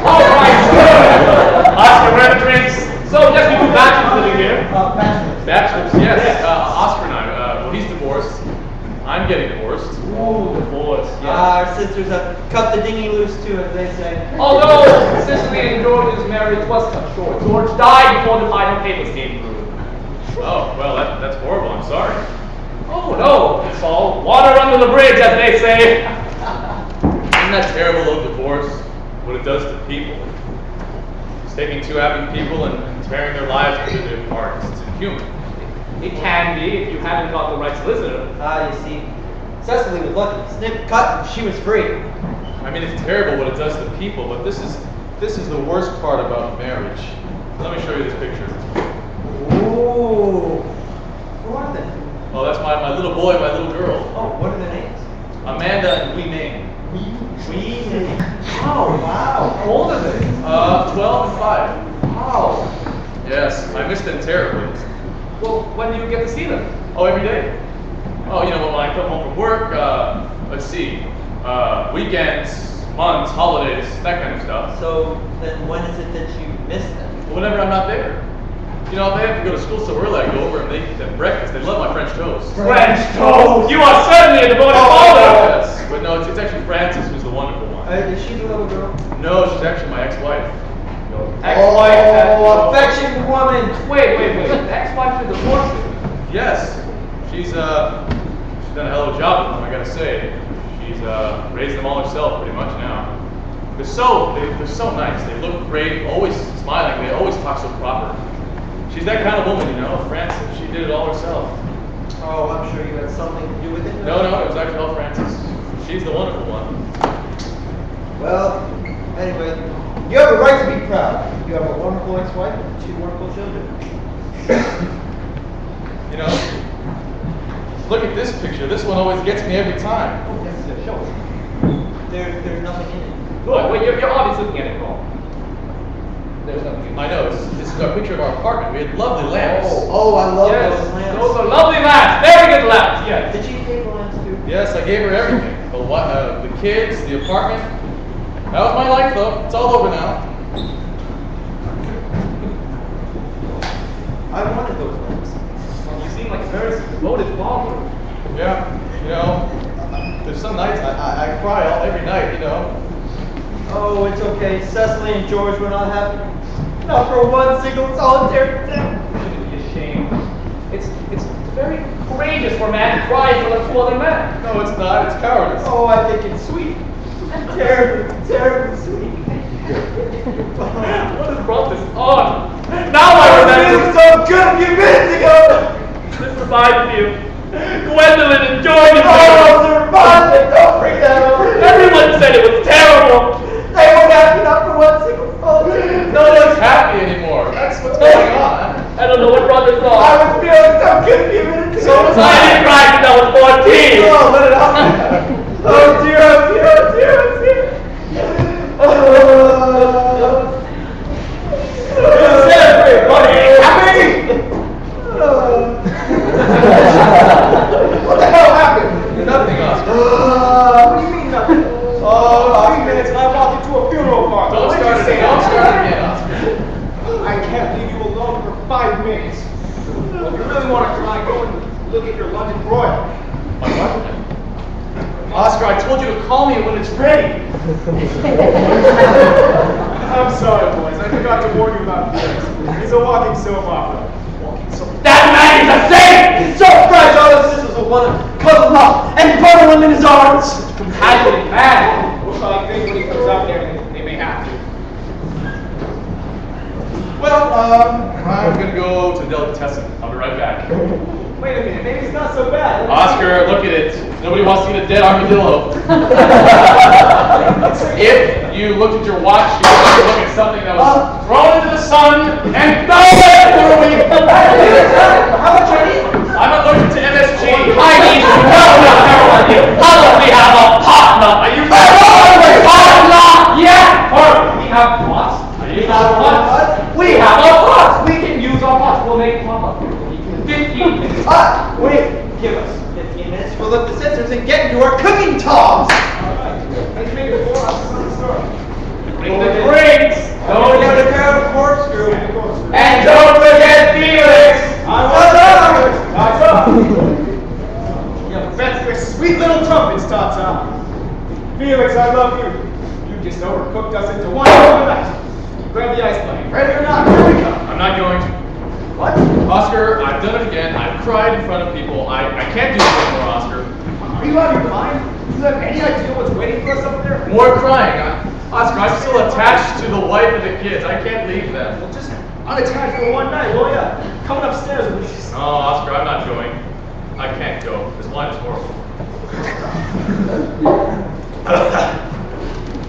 Speaker 5: All right, sir. Oscar, where are the drinks? So, yes, we do bachelors living here.
Speaker 7: Bachelors, yes. Oscar and I, he's divorced. I'm getting divorced.
Speaker 5: Ooh, divorce,
Speaker 3: Our sisters have cut the dinghy loose too, as they say.
Speaker 5: Although Cicely and George's marriage was cut short, George died before the final papers came through.
Speaker 7: Oh, well, that's horrible. I'm sorry.
Speaker 5: Oh no, it's all water under the bridge, as they say.
Speaker 7: Isn't that terrible of divorce? What it does to people? It's taking two happy people and tearing their lives into their parts. It's inhuman.
Speaker 5: It can be if you haven't got the right solicitor.
Speaker 3: You see, Cecily was lucky. Snip cut and she was free.
Speaker 7: I mean, it's terrible what it does to people, but this is the worst part about marriage. Let me show you this picture.
Speaker 3: Ooh. Who are they?
Speaker 7: Oh, that's my little boy, my little girl.
Speaker 3: Oh, what are their names?
Speaker 7: Amanda and Wee Ming.
Speaker 3: Oh, wow.
Speaker 5: How old are they?
Speaker 7: 12 and 5.
Speaker 5: Wow.
Speaker 7: Yes, I miss them terribly.
Speaker 5: Well, when do you get to see them?
Speaker 7: Oh, every day. Oh, when I come home from work, let's see, weekends, months, holidays, that kind of stuff.
Speaker 3: So then when is it that you miss them?
Speaker 7: Whenever I'm not there. You know, if they have to go to school so early, I go over and make them breakfast. They love my French toast.
Speaker 5: French toast! You are certainly a devoted father!
Speaker 7: Yes, but no, it's actually Frances who's the wonderful one.
Speaker 3: Is she the little girl?
Speaker 7: No, she's actually my ex-wife.
Speaker 5: Ex-wife.
Speaker 3: Oh, affectionate woman.
Speaker 5: Wait. The ex-wife is divorced.
Speaker 7: Yes, she's done a hell of a job with them, I gotta say. She's raised them all herself pretty much now. They're so nice. They look great, always smiling. They always talk so proper. She's that kind of woman, you know, Frances. She did it all herself.
Speaker 3: Oh, I'm sure you had something to do with it.
Speaker 7: No, it was actually all Frances. She's the wonderful one.
Speaker 3: Well, anyway, you have a right to be proud. You have a wonderful ex-wife and 2 wonderful children.
Speaker 7: You know, look at this picture. This one always gets me every time.
Speaker 3: Oh, yes, show us. There's nothing in it.
Speaker 5: Look, wait, you're obviously looking at it wrong. There's nothing.
Speaker 7: I know, this is our picture of our apartment. We had lovely lamps.
Speaker 3: Oh, I love
Speaker 5: Yes,
Speaker 3: those lamps.
Speaker 5: those are lovely lamps. Very good lamps, yes.
Speaker 3: Did she take the lamps too?
Speaker 7: Yes, I gave her everything. The kids, the apartment. That was my life, though. It's all over now.
Speaker 3: I wanted those lamps.
Speaker 5: You seem like a very devoted father.
Speaker 7: Yeah, you know, there's some nights I cry every night, you know.
Speaker 3: Oh, it's okay. Cecily and George were not happy. Not for one single solitary second.
Speaker 5: You shouldn't be ashamed. It's very courageous for a man to cry for the 2 other men.
Speaker 7: No, it's not. It's cowardice.
Speaker 3: Oh, I think it's sweet. Terribly sweet.
Speaker 5: What has brought this on? Now I remember.
Speaker 3: so good a few minutes ago.
Speaker 5: This reminds me of Gwendolyn and George.
Speaker 3: Oh, Servante, don't bring that up.
Speaker 5: Everyone said it was terrible.
Speaker 3: They weren't happy not for one single solitary.
Speaker 7: No one's happy anymore. That's what's going on.
Speaker 5: I don't know what brought this
Speaker 3: I
Speaker 5: on.
Speaker 3: was feeling so good a few minutes ago.
Speaker 7: So was
Speaker 5: I didn't cry since I was 14.
Speaker 3: Oh, let it out. Oh dear, oh dear, oh dear, oh dear.
Speaker 5: Everybody happy?
Speaker 3: What the hell happened?
Speaker 7: Nothing, Oscar.
Speaker 3: What do you mean nothing?
Speaker 4: Oh, 3 minutes and I walked into a funeral parlor.
Speaker 7: Don't start again, Oscar.
Speaker 4: I can't leave you alone for 5 minutes. Well, if you really want to try, go and look at your London broil.
Speaker 7: My what? Oscar, I told you to call me when it's ready.
Speaker 4: I'm sorry, boys. I forgot to warn you about Felix. He's a walking soap opera.
Speaker 6: That man is a saint! He's so fragile, his sisters will want to cuddle him up and bundle him in his arms.
Speaker 5: Compassionate man.
Speaker 4: Well, I think when he comes out there, they may have to.
Speaker 7: Well, I'm gonna go to the delicatessen. I'll be right back.
Speaker 4: Wait a minute, maybe it's not so bad.
Speaker 7: Oscar, look at it. Nobody wants to see a dead armadillo. If you looked at your watch, you would look at something that was thrown into the sun and died for a week.
Speaker 6: How much I need?
Speaker 7: I'm allergic to MSG.
Speaker 6: I need to know what you. How about we have a partner?
Speaker 7: Are you
Speaker 6: partner? Yeah,
Speaker 5: Or we have pots.
Speaker 6: We have pots. We have a pot.
Speaker 5: We can use our pots. We'll make pop-up. 15 minutes.
Speaker 3: Wait, give us 15 minutes. We'll lift the sensors and get into our cooking tongs.
Speaker 4: Let's make it 4 hours. Sorry.
Speaker 5: Bring the drinks.
Speaker 3: Don't forget to grab a corkscrew.
Speaker 6: And don't forget Felix.
Speaker 3: What's up?
Speaker 4: What's up? Yeah, that's the sweet little trumpets, Tata. Felix, I love you. You just overcooked us into one night. Grab the ice plane.
Speaker 3: Ready or not, here we go.
Speaker 7: I'm not going to.
Speaker 3: What?
Speaker 7: Oscar, I've done it again. I've cried in front of people. I can't do this anymore, Oscar.
Speaker 4: Are you out of your mind? Do you have any idea what's waiting for us up there?
Speaker 7: More crying. Oscar, I'm still attached to the wife and the kids. I can't leave them.
Speaker 4: Well, just unattached for one night, will ya? Coming upstairs with me.
Speaker 7: No, Oscar, I'm not going. I can't go. This wine is horrible.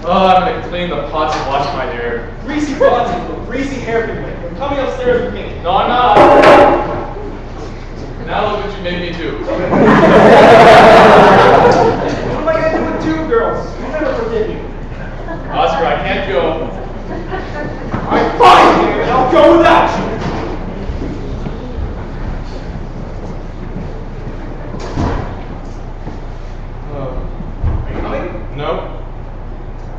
Speaker 7: Oh, I'm gonna clean the pots and wash my hair.
Speaker 4: Greasy pots and greasy hair can wait. You're coming upstairs with me.
Speaker 7: No, I'm not. Now look what you made me do.
Speaker 4: What am I gonna do with 2 girls? I'll never forgive you.
Speaker 7: Oscar, I can't go.
Speaker 4: I'm fine, David. I'll go without you. Are you coming?
Speaker 7: No.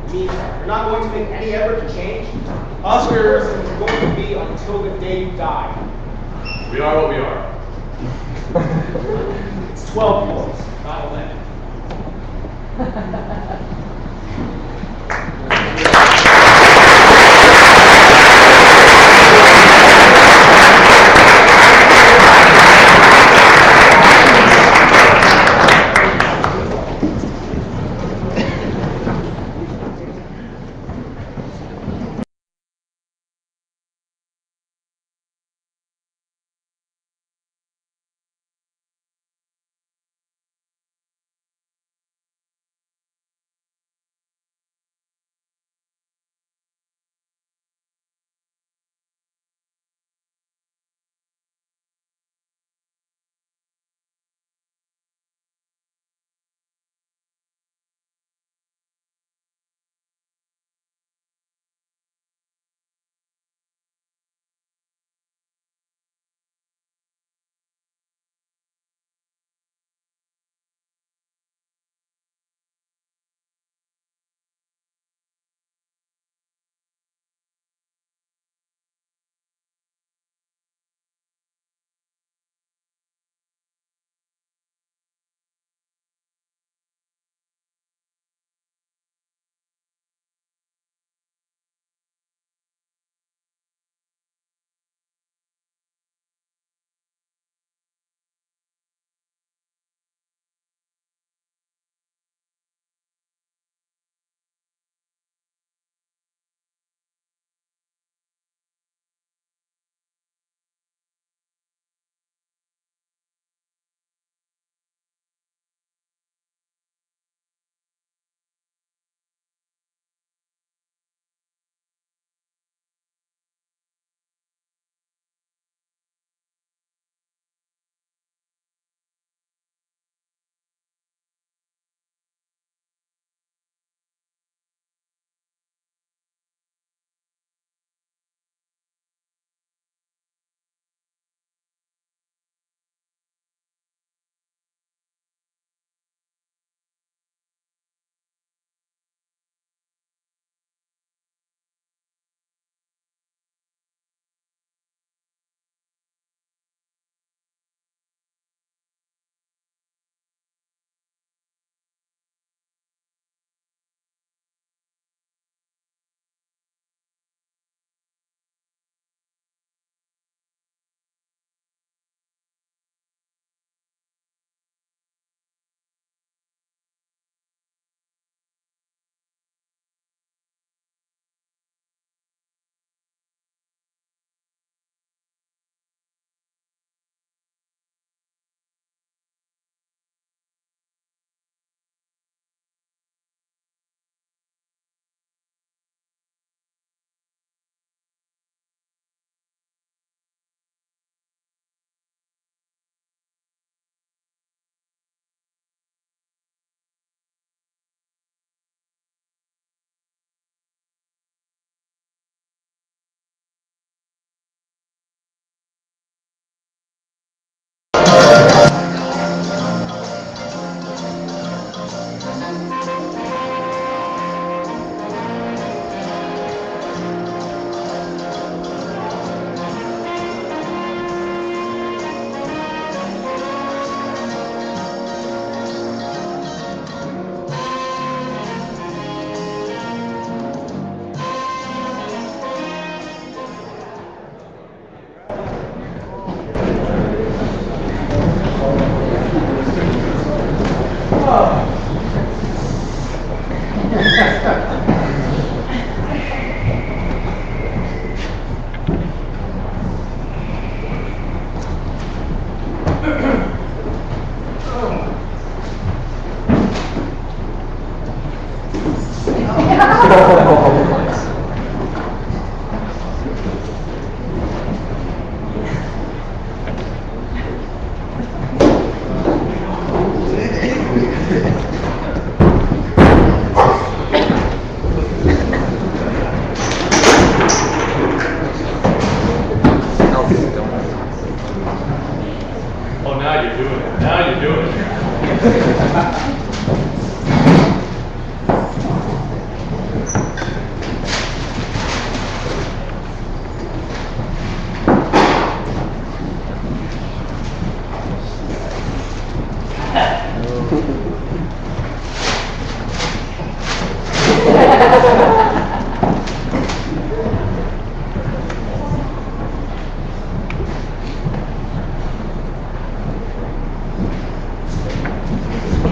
Speaker 4: You mean you're not going to make any effort to change?
Speaker 7: Oscar.
Speaker 4: This is going to be until the day you die.
Speaker 7: We are what we are.
Speaker 2: It's 12 floors, not 11.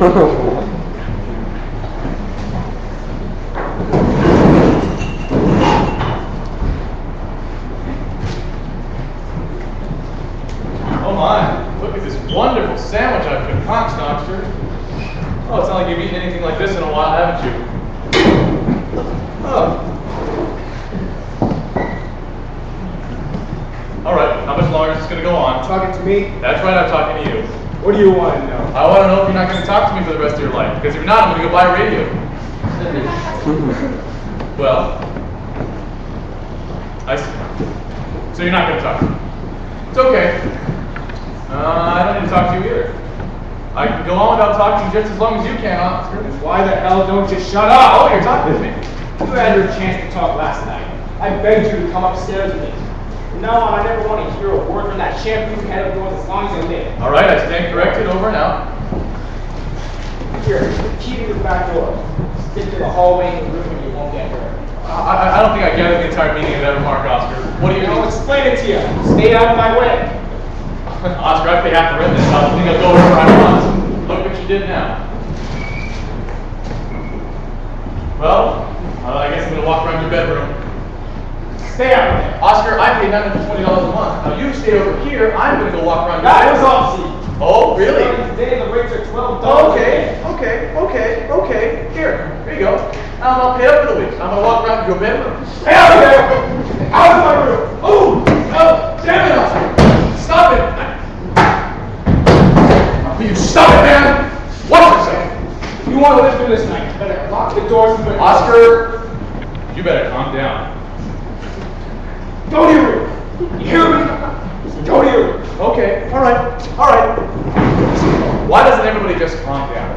Speaker 7: Oh my, look at this wonderful sandwich I've concocted, Oxford. Oh, it's not like you've eaten anything like this in a while, haven't you? Oh. All right, how much longer is this going to go on?
Speaker 4: Talking to me?
Speaker 7: That's right, I'm talking to you.
Speaker 4: What do you want to know?
Speaker 7: I want to know if you're not going to talk to me for the rest of your life, because if you're not, I'm going to go buy a radio. Well, I see. So you're not going to talk to me. It's okay. I don't need to talk to you either. I can go on without talking just as long as you can, Oscar.
Speaker 4: Why the hell don't you shut up?
Speaker 7: Oh, you're talking to me.
Speaker 4: You had your chance to talk last night. I begged you to come upstairs with me. From now on, I never want to hear a word from that shampoo head of yours as long as I live.
Speaker 7: All right, I stand corrected. Over and out.
Speaker 4: Here, key to the back door. Stick to the hallway in the room and you won't get hurt.
Speaker 7: I don't think I gathered the entire meaning of that remark, Oscar. What do you
Speaker 4: I'll
Speaker 7: mean?
Speaker 4: explain it to you. Stay out of my way.
Speaker 7: Oscar, I pay half the rent this house. I think I'll go wherever I want. Look what you did now. Well, I guess I'm going to walk around your bedroom.
Speaker 4: Stay out of there.
Speaker 7: Oscar, I pay $920 a month. Now you stay over here. I'm going to go walk around your
Speaker 4: That was
Speaker 7: bedroom.
Speaker 4: off-season.
Speaker 7: Oh, really?
Speaker 4: Today the rates are $12.
Speaker 7: Okay. Here you go. I'll pay up for the week. I'm going to walk around your bedroom.
Speaker 4: Stay out of there! Out of my room!
Speaker 7: Oh, damn it, Oscar. Stop it. Will you stop it, man? Watch yourself.
Speaker 4: If you want to live through this night, you better lock the doors and
Speaker 7: Oscar, you better calm down.
Speaker 4: go to your room. You hear me? Go to your room.
Speaker 7: Okay, all right. Why doesn't everybody just calm down?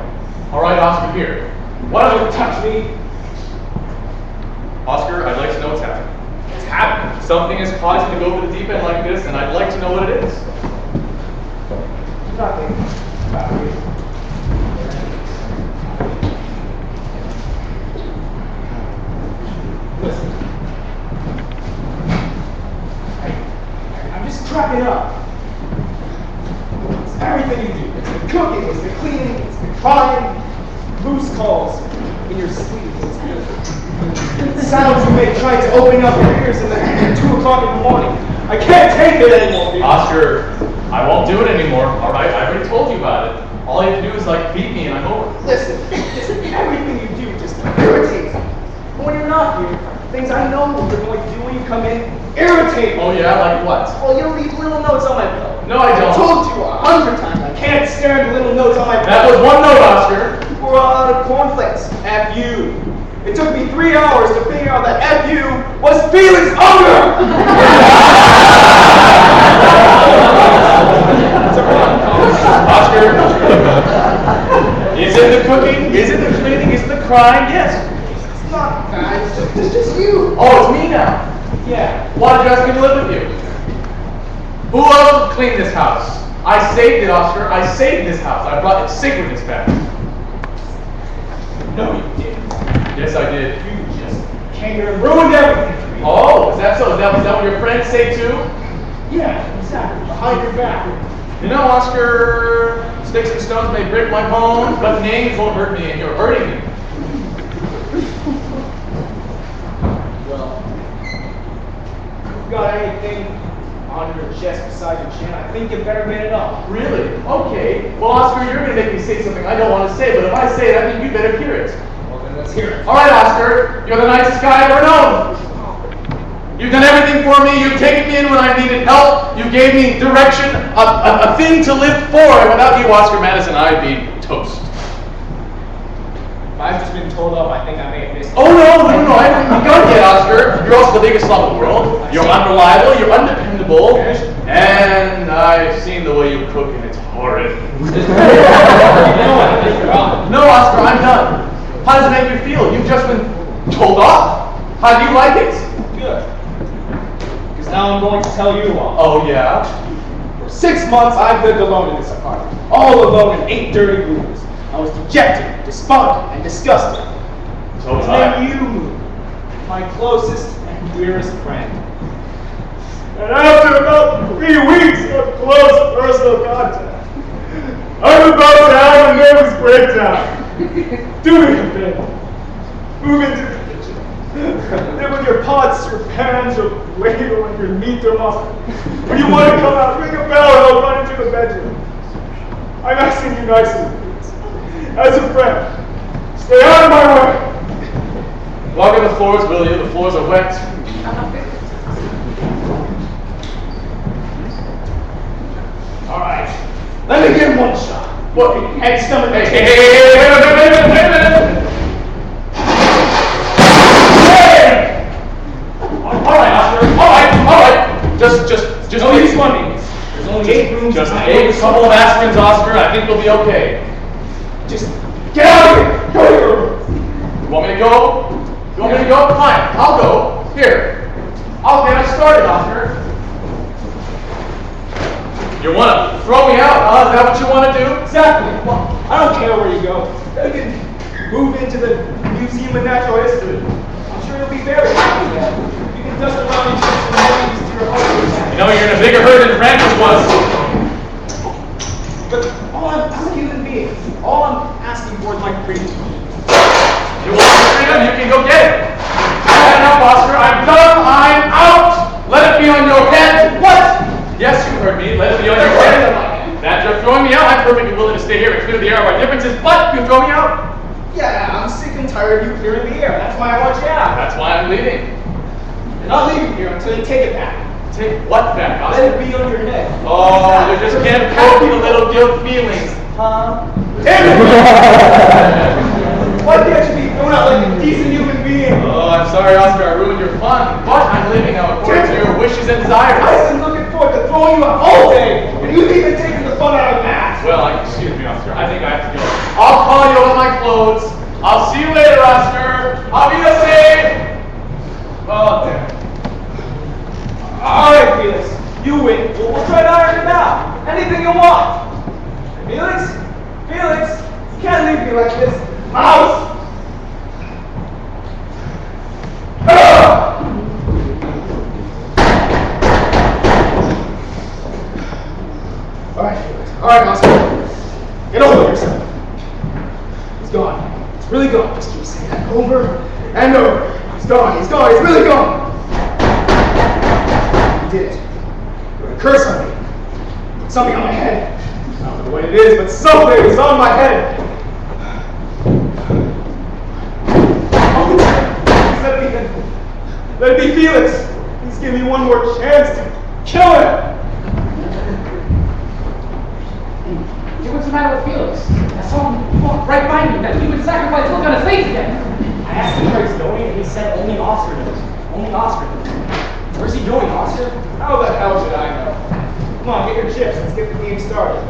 Speaker 7: All right, Oscar, here. Why don't you touch me? Oscar, I'd like to know what's happening.
Speaker 4: What's happening?
Speaker 7: Something has caused you to go over the deep end like this, and I'd like to know what it is.
Speaker 4: Nothing. Listen. I'm just cracking up. It's everything you do. It's the cooking, it's the cleaning, it's the crying, loose calls in your sleep. It's the sounds you make trying to open up your ears at 2 o'clock in the morning. I can't take it anymore, dude.
Speaker 7: Oscar, I won't do it anymore. All right, I already told you about it. All you have to do is beat me, and I'm over.
Speaker 4: Listen, everything you do just irritates me. But when you're not here, things I know what you're going to do when you come in irritate me.
Speaker 7: Oh yeah, like what?
Speaker 4: Oh, you leave little notes on my pillow.
Speaker 7: No, I don't.
Speaker 4: I told you 100 times I can't stand little notes on my pillow.
Speaker 7: That was one note, Oscar.
Speaker 4: We're out of cornflakes. F you. It took me 3 hours to figure out that F you was Felix Unger!
Speaker 7: Oscar, is it the cooking? Is it the cleaning? Is it the crying? Yes.
Speaker 4: It's not, guys. It's just you.
Speaker 7: Oh, it's me now.
Speaker 4: Yeah.
Speaker 7: Why did you ask me to live with you? Who else would clean this house? I saved it, Oscar. I saved this house. I brought its sacredness back.
Speaker 4: No, you didn't.
Speaker 7: Yes, I did.
Speaker 4: You just came here and ruined everything for me.
Speaker 7: Oh, is that so? Is that what your friends say too?
Speaker 4: Yeah, exactly. Behind your back.
Speaker 7: You know, Oscar, sticks and stones may break my bones, but names won't hurt me, and you're hurting me.
Speaker 4: Well, if you've got anything on your chest beside your chin, I think you better get it up.
Speaker 7: Really? Okay. Well, Oscar, you're going to make me say something I don't want to say, but if I say it, I think you better hear it.
Speaker 4: Well, then let's hear it.
Speaker 7: All right, Oscar, you're the nicest guy I've ever known. You've done everything for me. You've taken me in when I needed help. You gave me direction, a thing to live for. And without you, Oscar Madison, I'd be toast.
Speaker 4: If I've just been told off, I think I may have missed.
Speaker 7: Oh, no, I haven't even begun yet, Oscar. You're also the biggest love in the world. You're unreliable, you're undependable, and I've seen the way you cook, and it's horrid. No, Oscar, I'm done. How does it make you feel? You've just been told off. How do you like it?
Speaker 4: Good. Because now I'm going to tell you all.
Speaker 7: Oh, yeah?
Speaker 4: For 6 months, I've lived alone in this apartment. All alone in 8 dirty rooms. I was dejected, despondent, and disgusted.
Speaker 7: So was
Speaker 4: Then
Speaker 7: I.
Speaker 4: you moved, my closest and dearest friend. And after about 3 weeks of close personal contact, I'm about to have a nervous breakdown. Sit down. Do me a favor. Move into the kitchen. Then with your pots, your pans, your ladle, and your meat thermometer. When you want to come out, ring a bell and I'll run into the bedroom. I'm asking you nicely, please. As a friend, stay out of my way.
Speaker 7: Walk on the floors, will you? The floors are wet.
Speaker 4: All right. Let me get one shot. What? Head, stomach,
Speaker 7: Hey, wait a minute. Hey! All right. Just.
Speaker 4: No use funding. There's only 8 rooms.
Speaker 7: Just take a couple of aspirins, Oscar. I think you'll be okay.
Speaker 4: Just get out of here. Go to your room.
Speaker 7: You want me to go? You want me to go? Fine, I'll go. Here. I'll get us started, Oscar. You want to throw me out, huh? Is that what you want to do?
Speaker 4: Exactly. Well, I don't care where you go. You can move into the Museum of Natural History. I'm sure you'll be very happy there. You can dust around and get some names to your home.
Speaker 7: You know, you're in a bigger hurry than Francis was.
Speaker 4: But I'm a human being. All I'm asking for is my freedom.
Speaker 7: You want your freedom? You can go get it. I've had enough, Oscar. I'm done. I'm out. Let it be on your head. What? Yes, you heard me. Let it be on your head. That you're throwing me out, I'm perfectly willing to stay here and clear the air of our differences, but you throw me out.
Speaker 4: Yeah, I'm sick and tired of you clearing the air. That's why I want you out.
Speaker 7: That's why I'm leaving.
Speaker 4: And I'll leave you here until you take it back.
Speaker 7: Take what back,
Speaker 4: Let
Speaker 7: Oscar?
Speaker 4: it be on your head.
Speaker 7: Oh, you just can't cope with the little guilt feelings, huh?
Speaker 4: Damn it! Why can't you be thrown out like a decent human being?
Speaker 7: Oh, I'm sorry, Oscar. I ruined your fun, but I'm living now according to your wishes and desires.
Speaker 4: I've been looking forward to throwing you out all day, and you've even taken the fun out of that.
Speaker 7: Well, excuse me, Oscar. I think I have to go. I'll call you on my clothes. I'll see you later, Oscar. I'll be the same.
Speaker 4: Oh, damn. All right, Felix. You win. We'll try to iron it out. Anything you want. Felix? Felix? You can't leave me like this. Mouse! Alright, Felix. Alright, Oscar. Get over yourself. He's gone. It's really gone. Just keep saying that over and over. He's gone. He's gone. He's really gone. You did it. You put a curse on me. Put something on my head. I don't know what it is, but something is on my head. Let it be Felix. Please give me one more chance to kill him.
Speaker 8: Hey, what's the matter with Felix? I saw him walk right by me, that human sacrifice look on his face again.
Speaker 6: I asked him where he's going, and he said only Oscar knows. Only Oscar knows. Where's he going, Oscar?
Speaker 4: How the hell should I know? Come on, get your chips. Let's get the game started.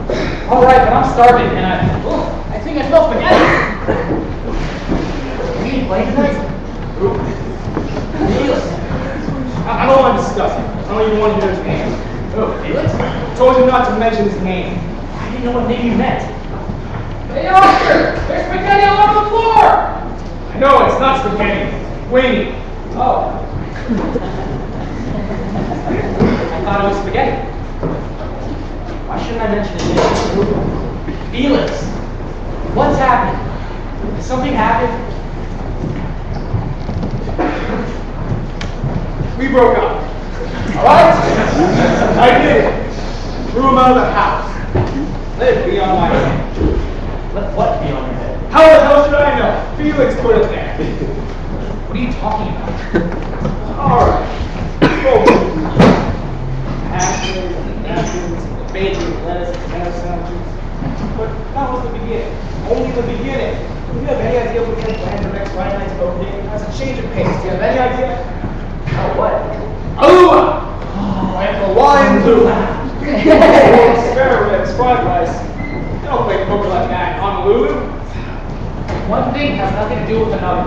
Speaker 8: All right, but I'm starving, and I think I smell spaghetti.
Speaker 6: He ain't playing tonight? Felix.
Speaker 4: I don't want to discuss it. I don't even want to hear his name.
Speaker 6: Oh, Felix?
Speaker 4: I told you not to mention his name.
Speaker 6: I didn't know what name you meant.
Speaker 8: Hey, Oscar! There's spaghetti all over the floor!
Speaker 4: I know it's not spaghetti. It's wing.
Speaker 8: Oh. I thought it was spaghetti.
Speaker 6: Why shouldn't I mention his name? Felix, what's happened? Has something happened?
Speaker 4: We broke up. Alright? I did it. Threw him out of the house. Let it be on my head.
Speaker 6: Let what be on your head?
Speaker 4: How the hell should I know? Felix put it there.
Speaker 8: What are you talking about?
Speaker 4: Alright. Ashes, napkins, bacon, lettuce, tomato sandwiches. But that was the beginning. Only the beginning. Do you have any idea what we can plan for next Friday night's opening? As a change of pace, do you have any idea?
Speaker 6: Oh, what?
Speaker 4: Alua! Oh, and Hawaiian Lua. Spare ribs, fried rice. I don't play poker like that in Honolulu.
Speaker 8: One thing has nothing to do with another.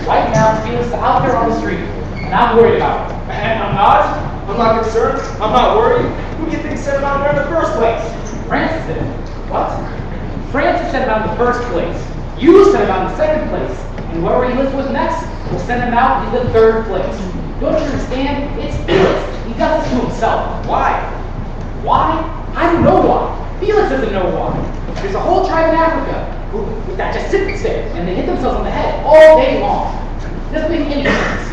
Speaker 8: Right now, Felix is out there on the street, and I'm worried about him.
Speaker 4: And I'm not. I'm not concerned. I'm not worried. Who do you think sent him out there in the first place?
Speaker 8: Francis did. What? Francis sent him out in the first place. You sent him out in the second place. And whoever he lives with next will send him out in the third place. Don't you understand? It's Felix. He does this to himself.
Speaker 4: Why?
Speaker 8: Why? I don't know why. Felix doesn't know why. There's a whole tribe in Africa. With that, just sit there, and they hit themselves on the head all day long. Doesn't make any sense.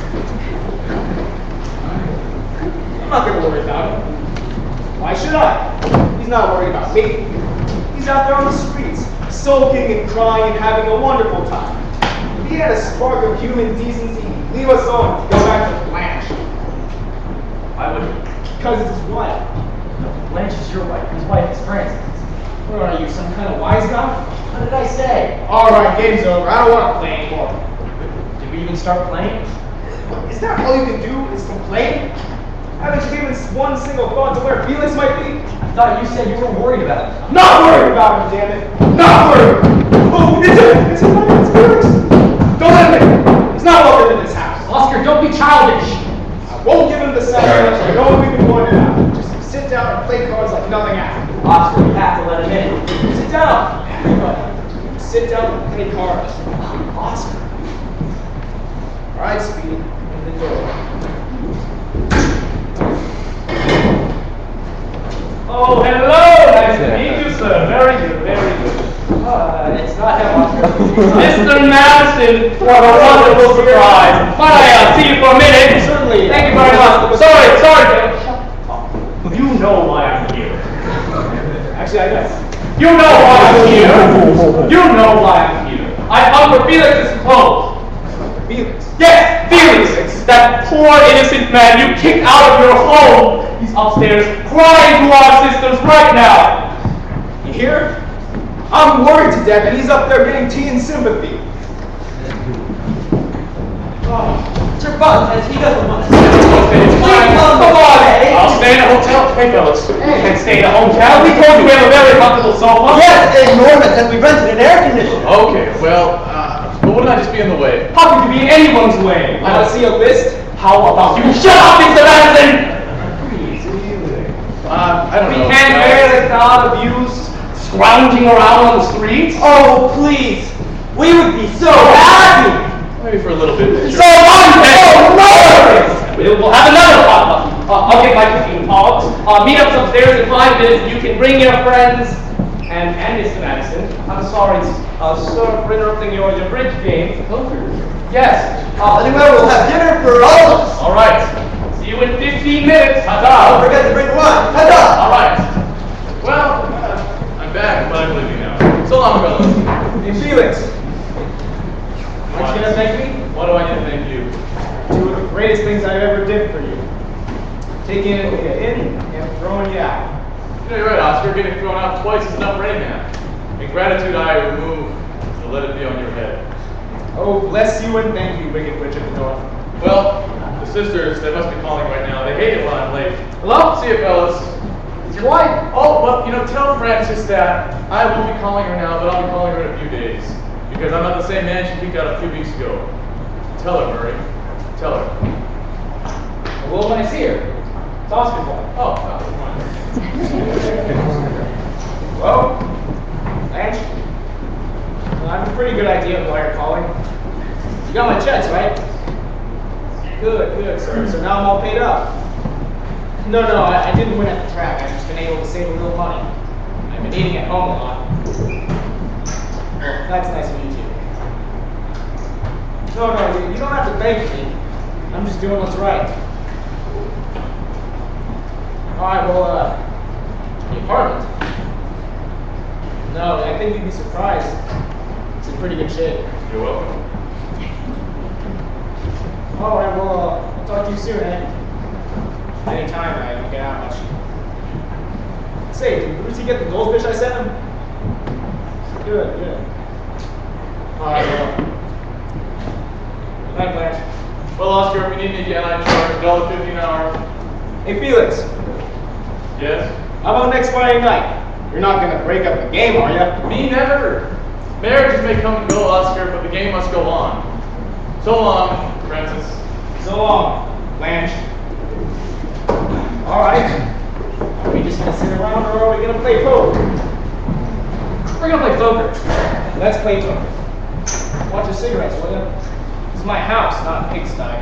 Speaker 4: I'm not gonna worry about him. Why should I? He's not worried about me. He's out there on the streets, sulking and crying and having a wonderful time. If he had a spark of human decency, he'd leave us alone to go back to Blanche.
Speaker 6: Why would he?
Speaker 4: Because it's his wife.
Speaker 6: Blanche is your wife. His wife is Frances.
Speaker 4: What are you, some kind of wise guy?
Speaker 6: What did I say?
Speaker 4: Alright, game's over. I don't want to play anymore.
Speaker 6: Did we even start playing?
Speaker 4: Is that all you can do is complain? Haven't you given one single thought to where Felix might be?
Speaker 6: I thought you said you were worried about it.
Speaker 4: Not worried about him, damn it! Not worried! Oh, it's Felix! Don't let him in! He's not welcome in this house.
Speaker 8: Oscar, don't be childish.
Speaker 4: I won't give him the sacrifice. I know what we've been going about. Just sit down and play cards like nothing happened.
Speaker 6: Oscar, you have to let him in. Sit down.
Speaker 4: Sit down and play cards.
Speaker 6: Oscar.
Speaker 4: Alright, Speedy. In the door.
Speaker 5: Oh, hello! Nice to meet you, sir. Very good, very good.
Speaker 6: It's not him, Oscar.
Speaker 5: Mr. Madison, what a wonderful surprise. Might I see you for a minute?
Speaker 4: Certainly.
Speaker 5: Thank you very much. Sorry, Jim. You know why I'm here.
Speaker 4: Actually, I guess.
Speaker 5: You know why I'm here. You know why I'm here. I come for Felix's clothes.
Speaker 4: Felix.
Speaker 5: Yes, Felix, that poor innocent man you kicked out of your home. He's upstairs crying to our sisters right now.
Speaker 4: You hear? I'm worried to death, and he's up there getting tea and sympathy.
Speaker 3: Mr. Bug says he doesn't want to
Speaker 5: Okay, it's fine. Come on. I'll stay in a hotel. Hey, fellas. You can't stay in a hotel. We told you we have a very comfortable sofa.
Speaker 3: Yes, enormous, and we rented an air conditioner.
Speaker 7: Okay, well, but wouldn't I just be in the way?
Speaker 5: How could you be in anyone's way?
Speaker 4: Want to see a list?
Speaker 5: How about you shut up, Mr. Madison?
Speaker 7: I don't
Speaker 5: We
Speaker 7: know.
Speaker 5: can't bear the thought of you scrounging around on the streets.
Speaker 3: Oh, please. We would be so happy.
Speaker 7: Maybe for a little bit.
Speaker 5: So long, We'll have another potluck. I'll get my cooking pots. Meet us upstairs in 5 minutes. You can bring your friends. And Mr. Madison, I'm sorry, sir, for interrupting your bridge game. Yes.
Speaker 3: Anyway, we'll have dinner for all of us.
Speaker 5: All right. See you in 15 minutes.
Speaker 3: Don't
Speaker 5: Ta-ta.
Speaker 3: forget to bring wine. Ta-da!
Speaker 5: All right.
Speaker 7: Well, I'm back, but I'm leaving now. So long, fellas.
Speaker 4: Hey, Felix. Aren't you gonna thank me?
Speaker 7: What do I need to thank you?
Speaker 4: Two of the greatest things I ever did for you. Taking you in and throwing you out.
Speaker 7: You know, you're right, Oscar. Getting thrown out twice is enough for any man. In gratitude, I remove, so let it be on your head.
Speaker 4: Oh, bless you and thank you, wicked witch of the north.
Speaker 7: Well, the sisters, they must be calling right now. They hate it when I'm late.
Speaker 5: Hello?
Speaker 7: See you, fellas.
Speaker 5: It's your wife.
Speaker 7: Oh, well, you know, tell Frances that I won't be calling her now, but I'll be calling her in a few days. Because I'm not the same man she kicked out a few weeks ago. Tell her, Murray. Tell her.
Speaker 5: Well, when I see her. It's Oscar's wife.
Speaker 7: Oh, come on.
Speaker 4: Well, Blanche, I have a pretty good idea of why you're calling. You got my checks, right? Good, sir. So now I'm all paid up. No, I didn't win at the track. I've just been able to save a little money. I've been eating at home a lot. Well, that's nice of you too. No, you don't have to thank me. I'm just doing what's right. Alright, well, the apartment. No, I think you'd be surprised. It's in pretty good shape.
Speaker 7: You're welcome.
Speaker 4: Alright, well, I'll talk to you soon, eh? Anytime, I don't get out much. Say, did Brucey get the goldfish I sent him? Good. Alright, well. Good night, Blanche.
Speaker 7: Well, Oscar, if you need me again, I charge $1.50 an hour.
Speaker 4: Hey, Felix.
Speaker 7: Yes?
Speaker 4: How about next Friday night? You're not gonna break up the game, are ya?
Speaker 7: Me never. Marriages may come and go, Oscar, but the game must go on. So long, Francis.
Speaker 4: So long, Blanche. Alright. Are we just gonna sit around or are we gonna play poker?
Speaker 5: We're gonna play poker.
Speaker 4: Let's play poker. Watch your cigarettes, will ya? This is my house, not a pigsty.